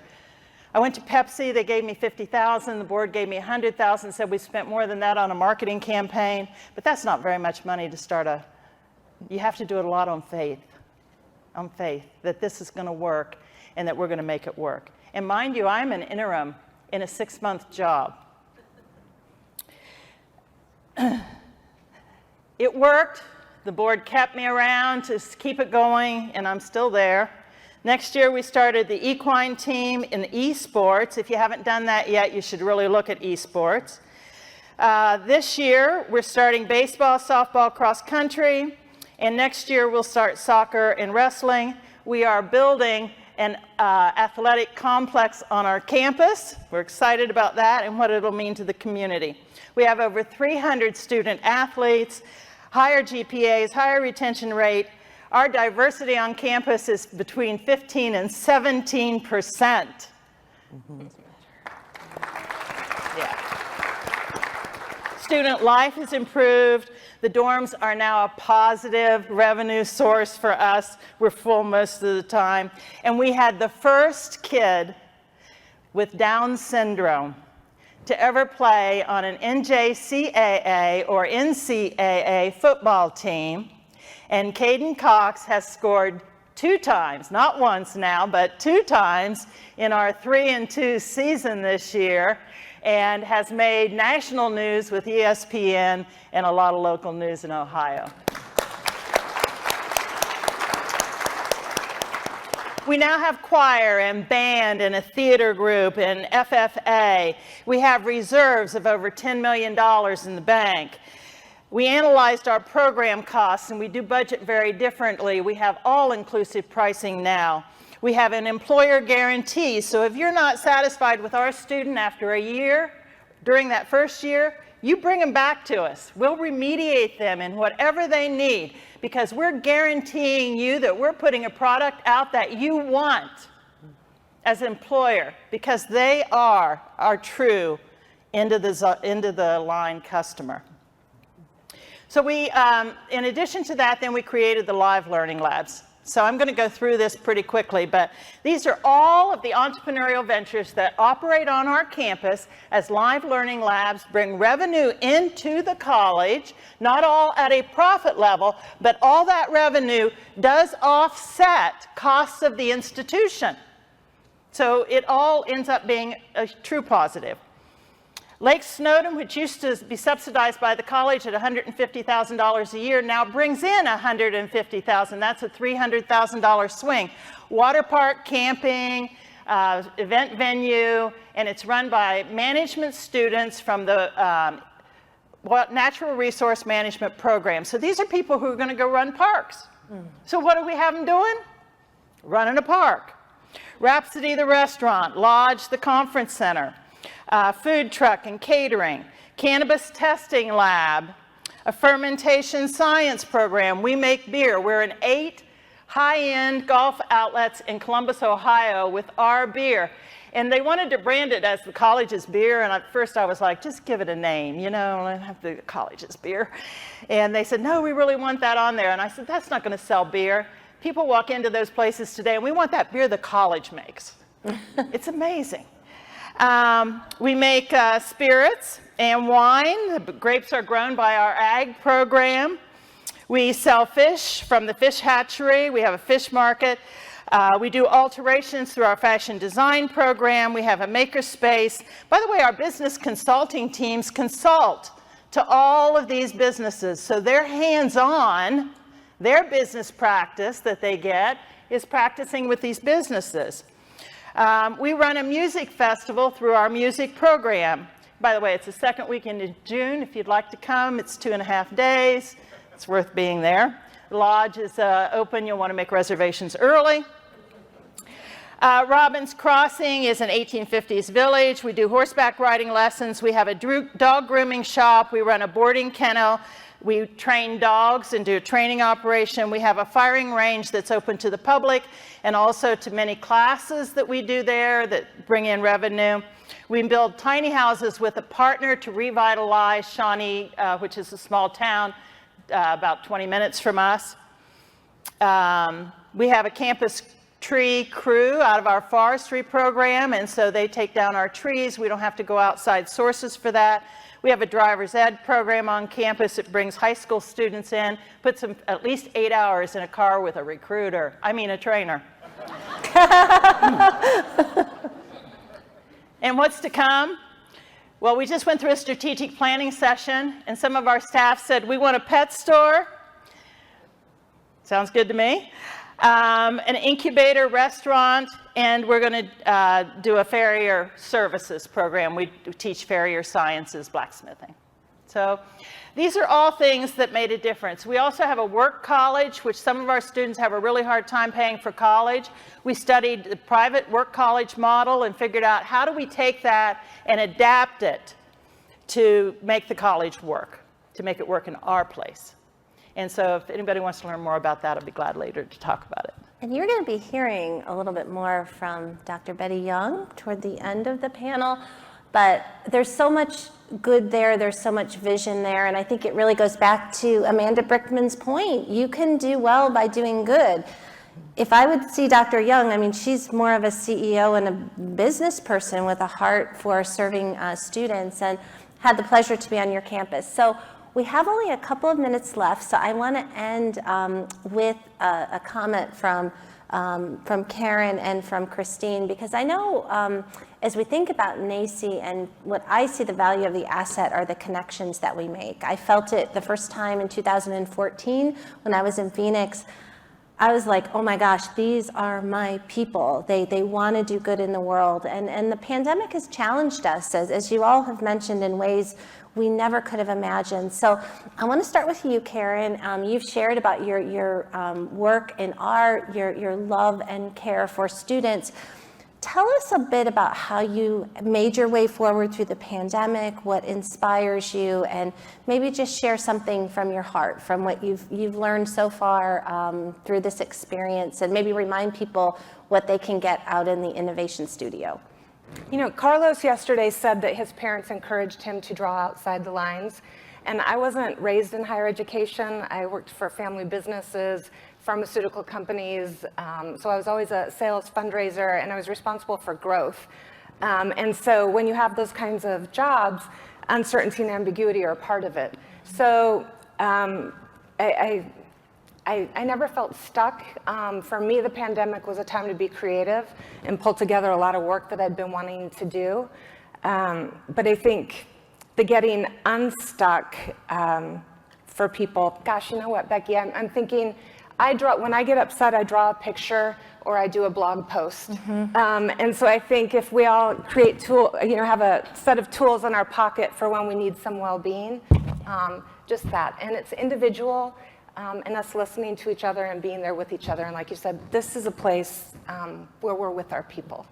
I went to Pepsi. They gave me $50,000. The board gave me $100,000, said we spent more than that on a marketing campaign. But that's not very much money to start you have to do it a lot on faith that this is going to work and that we're going to make it work. And mind you, I'm an interim in a 6-month job. It worked. The board kept me around to keep it going, and I'm still there. Next year, we started the equine team in esports. If you haven't done that yet, you should really look at esports. This year, we're starting baseball, softball, cross country, and next year, we'll start soccer and wrestling. We are building an athletic complex on our campus. We're excited about that and what it'll mean to the community. We have over 300 student athletes, higher GPAs, higher retention rate. Our diversity on campus is between 15 and 17%. Yeah. Student life has improved. The dorms are now a positive revenue source for us. We're full most of the time. And we had the first kid with Down syndrome to ever play on an NJCAA or NCAA football team. And Caden Cox has scored 2 times, not once now, but 2 times in our 3-2 season this year, and has made national news with ESPN and a lot of local news in Ohio. We now have choir and band and a theater group and FFA. We have reserves of over $10 million in the bank. We analyzed our program costs, and we do budget very differently. We have all-inclusive pricing now. We have an employer guarantee, so if you're not satisfied with our student after a year, during that first year, you bring them back to us. We'll remediate them in whatever they need, because we're guaranteeing you that we're putting a product out that you want as an employer, because they are our true end-of-the-line customer. So we, in addition to that, then we created the live learning labs. So I'm going to go through this pretty quickly, but these are all of the entrepreneurial ventures that operate on our campus as live learning labs, bring revenue into the college, not all at a profit level, but all that revenue does offset costs of the institution. So it all ends up being a true positive. Lake Snowdon, which used to be subsidized by the college at $150,000 a year, now brings in $150,000. That's a $300,000 swing. Water park, camping, event venue, and it's run by management students from the Natural Resource Management program. So these are people who are going to go run parks. So what do we have them doing? Running a park. Rhapsody the restaurant, Lodge the conference center. Food truck and catering, cannabis testing lab, a fermentation science program. We make beer. We're in 8 high-end golf outlets in Columbus, Ohio with our beer. And they wanted to brand it as the college's beer, and at first I was like, just give it a name, you know, and have the college's beer. And they said, no, we really want that on there. And I said, that's not going to sell beer. People walk into those places today, and we want that beer the college makes. It's amazing. We make spirits and wine. The grapes are grown by our ag program. We sell fish from the fish hatchery. We have a fish market. We do alterations through our fashion design program. We have a maker space. By the way, our business consulting teams consult to all of these businesses. So they're hands-on. Their business practice that they get is practicing with these businesses. We run a music festival through our music program. By the way, it's the second weekend in June. If you'd like to come, it's 2.5 days. It's worth being there. The lodge is open. You'll want to make reservations early. Robbins Crossing is an 1850s village. We do horseback riding lessons. We have a dog grooming shop. We run a boarding kennel. We train dogs and do a training operation. We have a firing range that's open to the public and also to many classes that we do there that bring in revenue. We build tiny houses with a partner to revitalize Shawnee, which is a small town about 20 minutes from us. We have a campus tree crew out of our forestry program, and so they take down our trees. We don't have to go outside sources for that. We have a driver's ed program on campus. It brings high school students in, puts them at least 8 hours in a car with a recruiter. I mean a trainer. And what's to come? Well, we just went through a strategic planning session, and some of our staff said, we want a pet store. Sounds good to me. An incubator restaurant, and we're going to do a farrier services program. We teach farrier sciences, blacksmithing. So these are all things that made a difference. We also have a work college, which some of our students have a really hard time paying for college. We studied the private work college model and figured out how do we take that and adapt it to make the college work, to make it work in our place. And so if anybody wants to learn more about that, I'll be glad later to talk about it. And you're going to be hearing a little bit more from Dr. Betty Young toward the end of the panel, but there's so much good there, there's so much vision there, and I think it really goes back to Amanda Brickman's point. You can do well by doing good. If I would see Dr. Young, I mean, she's more of a CEO and a business person with a heart for serving students, and had the pleasure to be on your campus. So we have only a couple of minutes left, so I want to end with a comment from Karen and from Christine, because I know as we think about NACCE, and what I see the value of the asset are the connections that we make. I felt it the first time in 2014 when I was in Phoenix. I was like, oh my gosh, these are my people. They want to do good in the world. And the pandemic has challenged us, as you all have mentioned, in ways we never could have imagined. So I want to start with you, Karen. You've shared about your work in art, your love and care for students. Tell us a bit about how you made your way forward through the pandemic, what inspires you, and maybe just share something from your heart, from what you've learned so far through this experience, and maybe remind people what they can get out in the Innovation Studio. You know, Carlos yesterday said that his parents encouraged him to draw outside the lines, and I wasn't raised in higher education. I worked for family businesses, pharmaceutical companies, so I was always a sales fundraiser, and I was responsible for growth. And so when you have those kinds of jobs, uncertainty and ambiguity are a part of it. So I never felt stuck. For me, the pandemic was a time to be creative and pull together a lot of work that I'd been wanting to do. But I think the getting unstuck for people, gosh, you know what, Becky, I'm thinking, when I get upset, I draw a picture or I do a blog post. And so I think if we all create have a set of tools in our pocket for when we need some well-being, just that. And it's individual, and us listening to each other and being there with each other. And like you said, this is a place where we're with our people.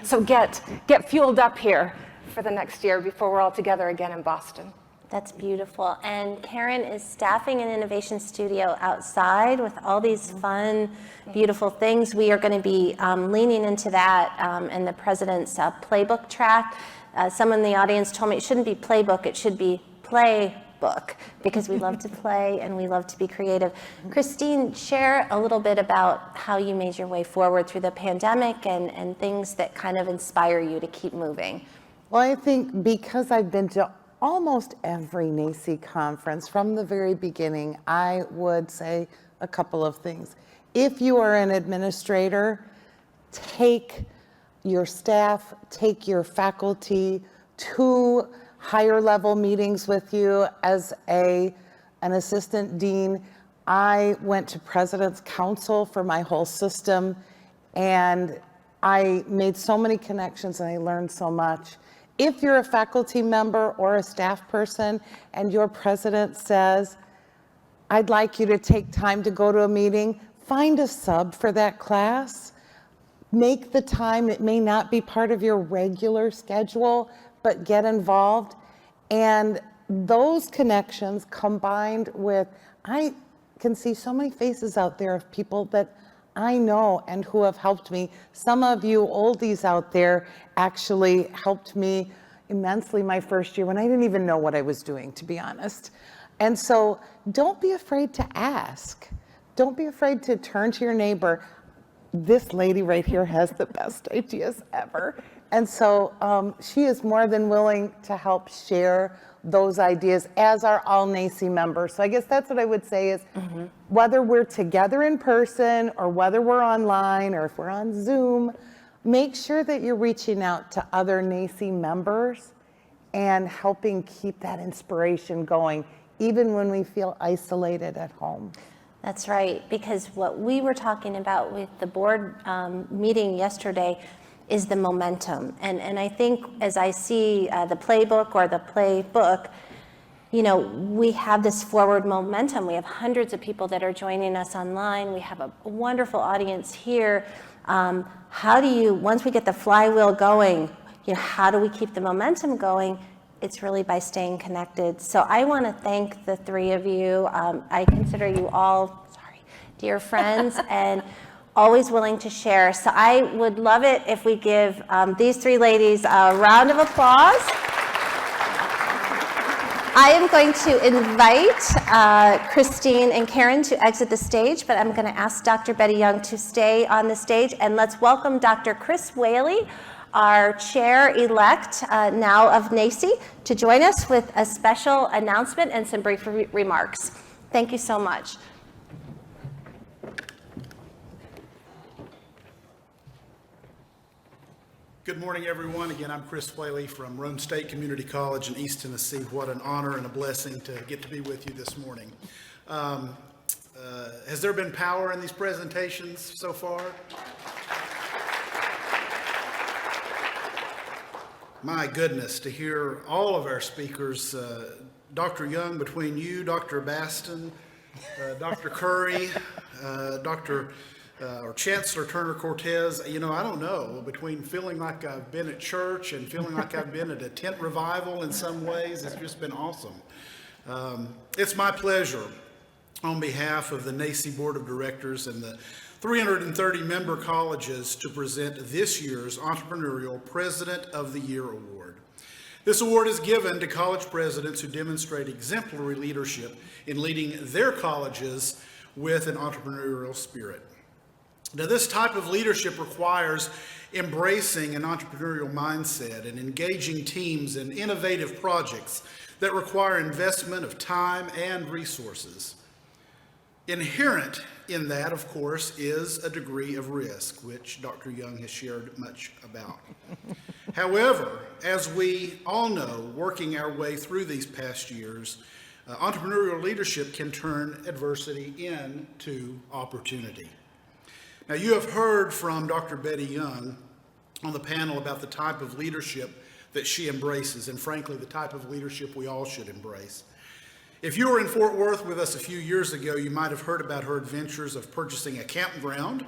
So get fueled up here for the next year before we're all together again in Boston. That's beautiful. And Karen is staffing an Innovation Studio outside with all these fun, beautiful things. We are going to be leaning into that in the President's Playbook track. Someone in the audience told me it shouldn't be playbook, it should be playbook, because we love to play and we love to be creative. Christine, share a little bit about how you made your way forward through the pandemic and things that kind of inspire you to keep moving. Well, I think because I've been to almost every NACCE conference from the very beginning, I would say a couple of things. If you are an administrator, take your staff, take your faculty to higher level meetings with you. As an assistant dean, I went to President's Council for my whole system, and I made so many connections and I learned so much. If you're a faculty member or a staff person and your president says, I'd like you to take time to go to a meeting, find a sub for that class. Make the time. It may not be part of your regular schedule, but get involved. And those connections combined with, I can see so many faces out there of people that I know and who have helped me. Some of you oldies out there actually helped me immensely my first year when I didn't even know what I was doing, to be honest. And so don't be afraid to ask. Don't be afraid to turn to your neighbor. This lady right here has the best ideas ever. And so she is more than willing to help share those ideas, as are all NACCE members. So I guess that's what I would say is whether we're together in person or whether we're online or if we're on Zoom, make sure that you're reaching out to other NACCE members and helping keep that inspiration going even when we feel isolated at home. That's right, because what we were talking about with the board meeting yesterday is the momentum. And I think as I see the playbook or the playbook, you know, we have this forward momentum. We have hundreds of people that are joining us online. We have a wonderful audience here. How do you, once we get the flywheel going, you know, how do we keep the momentum going? It's really by staying connected. So I want to thank the three of you. I consider you all, dear friends, and always willing to share. So I would love it if we give these three ladies a round of applause. I am going to invite Christine and Karen to exit the stage, but I'm going to ask Dr. Betty Young to stay on the stage, and let's welcome Dr. Chris Whaley, our chair-elect now of NACCE, to join us with a special announcement and some brief remarks. Thank you so much. Good morning, everyone. Again, I'm Chris Whaley from Rome State Community College in East Tennessee. What an honor and a blessing to get to be with you this morning. Has there been power in these presentations so far? My goodness, to hear all of our speakers, Dr. Young, between you, Dr. Baston, Dr. Curry, or Chancellor Turner Cortez, you know, I don't know, between feeling like I've been at church and feeling like I've been at a tent revival in some ways, it's just been awesome. It's my pleasure on behalf of the NACCE Board of Directors and the 330 member colleges to present this year's Entrepreneurial President of the Year Award. This award is given to college presidents who demonstrate exemplary leadership in leading their colleges with an entrepreneurial spirit. Now, this type of leadership requires embracing an entrepreneurial mindset and engaging teams in innovative projects that require investment of time and resources. Inherent in that, of course, is a degree of risk, which Dr. Young has shared much about. However, as we all know, working our way through these past years, entrepreneurial leadership can turn adversity into opportunity. Now, you have heard from Dr. Betty Young on the panel about the type of leadership that she embraces, and frankly, the type of leadership we all should embrace. If you were in Fort Worth with us a few years ago, you might have heard about her adventures of purchasing a campground,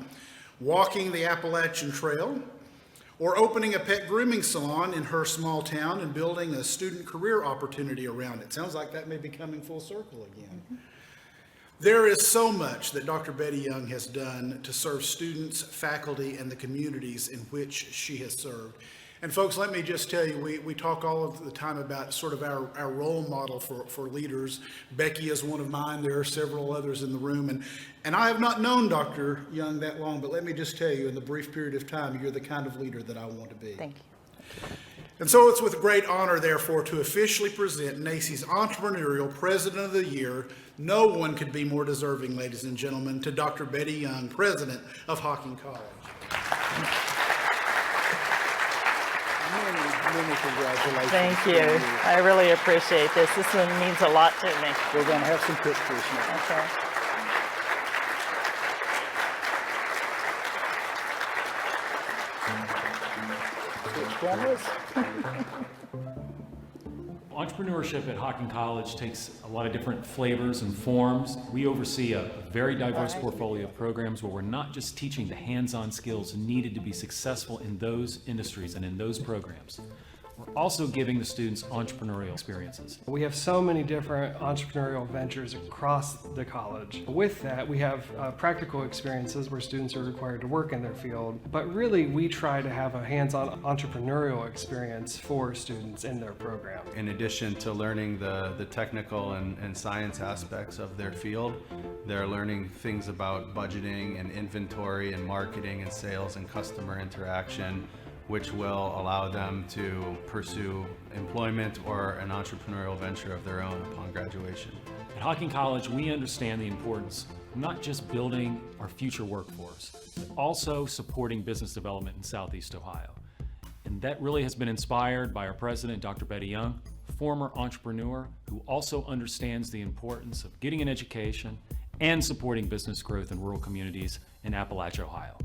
walking the Appalachian Trail, or opening a pet grooming salon in her small town and building a student career opportunity around it. Sounds like that may be coming full circle again. There is so much that Dr. Betty Young has done to serve students, faculty, and the communities in which she has served. And folks, let me just tell you, we talk all of the time about sort of our role model for leaders. Becky is one of mine. There are several others in the room. And I have not known Dr. Young that long, but let me just tell you, in the brief period of time, you're the kind of leader that I want to be. Thank you. And so it's with great honor, therefore, to officially present NACCE's Entrepreneurial President of the Year. No one could be more deserving, ladies and gentlemen, to Dr. Betty Young, President of Hocking College. Many congratulations. Thank you. I really appreciate this. This one means a lot to me. We're going to have some pictures now. Okay. Entrepreneurship at Hocking College takes a lot of different flavors and forms. We oversee a very diverse portfolio of programs where we're not just teaching the hands-on skills needed to be successful in those industries and in those programs. We're also giving the students entrepreneurial experiences. We have so many different entrepreneurial ventures across the college. With that, we have practical experiences where students are required to work in their field, but really we try to have a hands-on entrepreneurial experience for students in their program. In addition to learning the technical and science aspects of their field, they're learning things about budgeting and inventory and marketing and sales and customer interaction, which will allow them to pursue employment or an entrepreneurial venture of their own upon graduation. At Hocking College, we understand the importance of not just building our future workforce, but also supporting business development in Southeast Ohio. And that really has been inspired by our president, Dr. Betty Young, former entrepreneur who also understands the importance of getting an education and supporting business growth in rural communities in Appalachia, Ohio.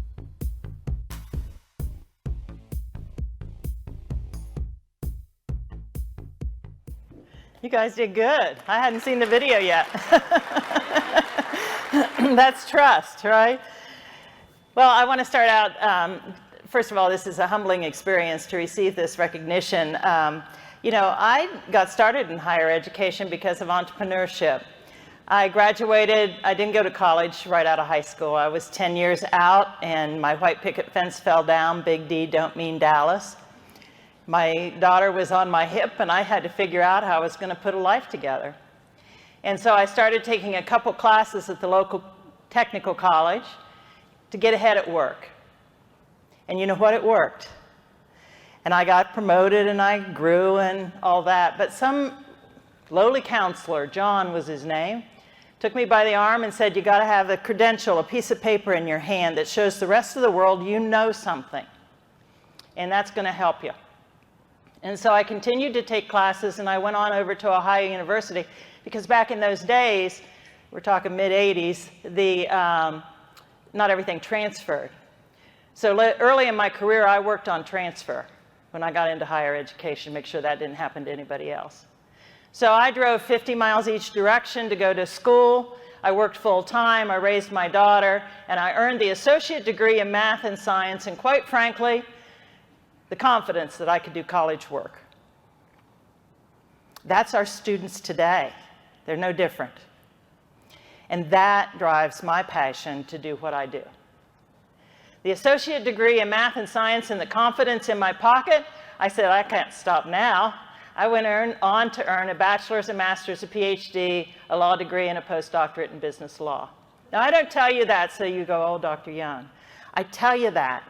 You guys did good. I hadn't seen the video yet. That's trust, right? Well, I want to start out, first of all, this is a humbling experience to receive this recognition. You know, I got started in higher education because of entrepreneurship. I graduated, I didn't go to college right out of high school. I was 10 years out and my white picket fence fell down. Big D don't mean Dallas. My daughter was on my hip and I had to figure out how I was going to put a life together. And so I started taking a couple classes at the local technical college to get ahead at work. And you know what? It worked. And I got promoted and I grew and all that. But some lowly counselor, John was his name, took me by the arm and said, you got to have a credential, a piece of paper in your hand that shows the rest of the world you know something. And that's going to help you. And so I continued to take classes and I went on over to Ohio University because back in those days, we're talking mid-80s, not everything transferred. So early in my career, I worked on transfer when I got into higher education, make sure that didn't happen to anybody else. So I drove 50 miles each direction to go to school. I worked full time, I raised my daughter, and I earned the associate degree in math and science, and quite frankly, the confidence that I could do college work. That's our students today. They're no different. And that drives my passion to do what I do. The associate degree in math and science and the confidence in my pocket, I said, I can't stop now. I went on to earn a bachelor's, a master's, a PhD, a law degree, and a postdoctorate in business law. Now, I don't tell you that so you go, oh, Dr. Young. I tell you that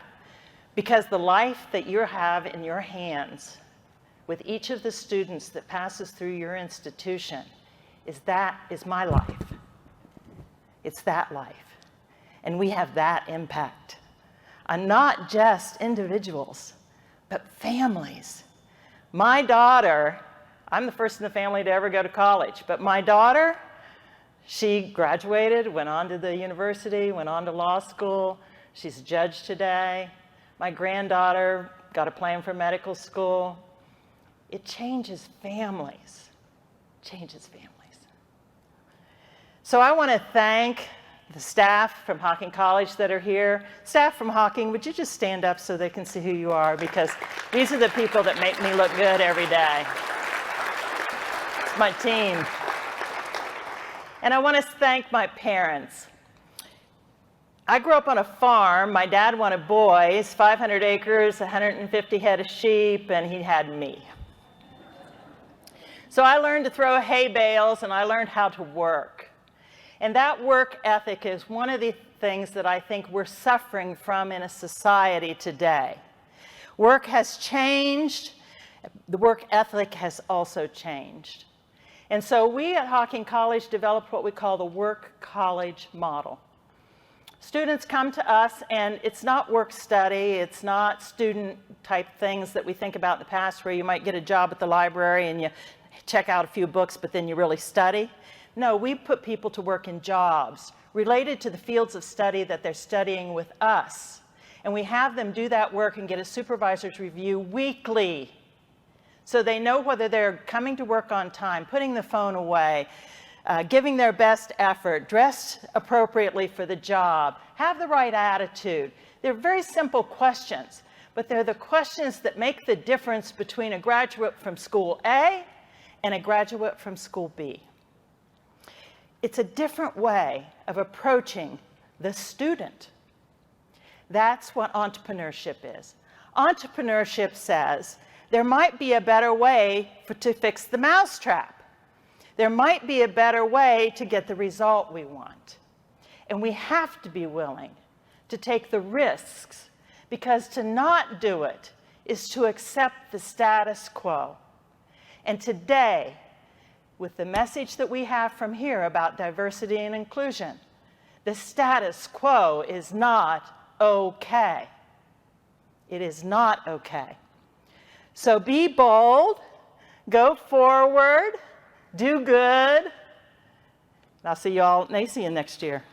because the life that you have in your hands with each of the students that passes through your institution is my life. It's that life. And we have that impact on not just individuals, but families. My daughter, I'm the first in the family to ever go to college, but my daughter, she graduated, went on to the university, went on to law school. She's a judge today. My granddaughter got a plan for medical school. It changes families, changes families. So I want to thank the staff from Hocking College that are here. Staff from Hocking, would you just stand up so they can see who you are? Because these are the people that make me look good every day. It's my team. And I want to thank my parents. I grew up on a farm. My dad wanted boys, 500 acres, 150 head of sheep, and he had me. So I learned to throw hay bales, and I learned how to work. And that work ethic is one of the things that I think we're suffering from in a society today. Work has changed. The work ethic has also changed. And so we at Hocking College developed what we call the work college model. Students come to us, and it's not work study, it's not student type things that we think about in the past where you might get a job at the library and you check out a few books, but then you really study. No, we put people to work in jobs related to the fields of study that they're studying with us. And we have them do that work and get a supervisor's review weekly. So they know whether they're coming to work on time, putting the phone away, giving their best effort, dressed appropriately for the job, have the right attitude. They're very simple questions, but they're the questions that make the difference between a graduate from school A and a graduate from school B. It's a different way of approaching the student. That's what entrepreneurship is. Entrepreneurship says there might be a better way to fix the mousetrap. There might be a better way to get the result we want. And we have to be willing to take the risks, because to not do it is to accept the status quo. And today, with the message that we have from here about diversity and inclusion, the status quo is not okay. It is not okay. So be bold, go forward, do good. And I'll see you all at NACCE next year.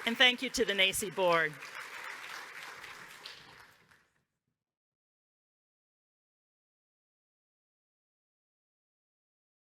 And thank you to the NACCE board.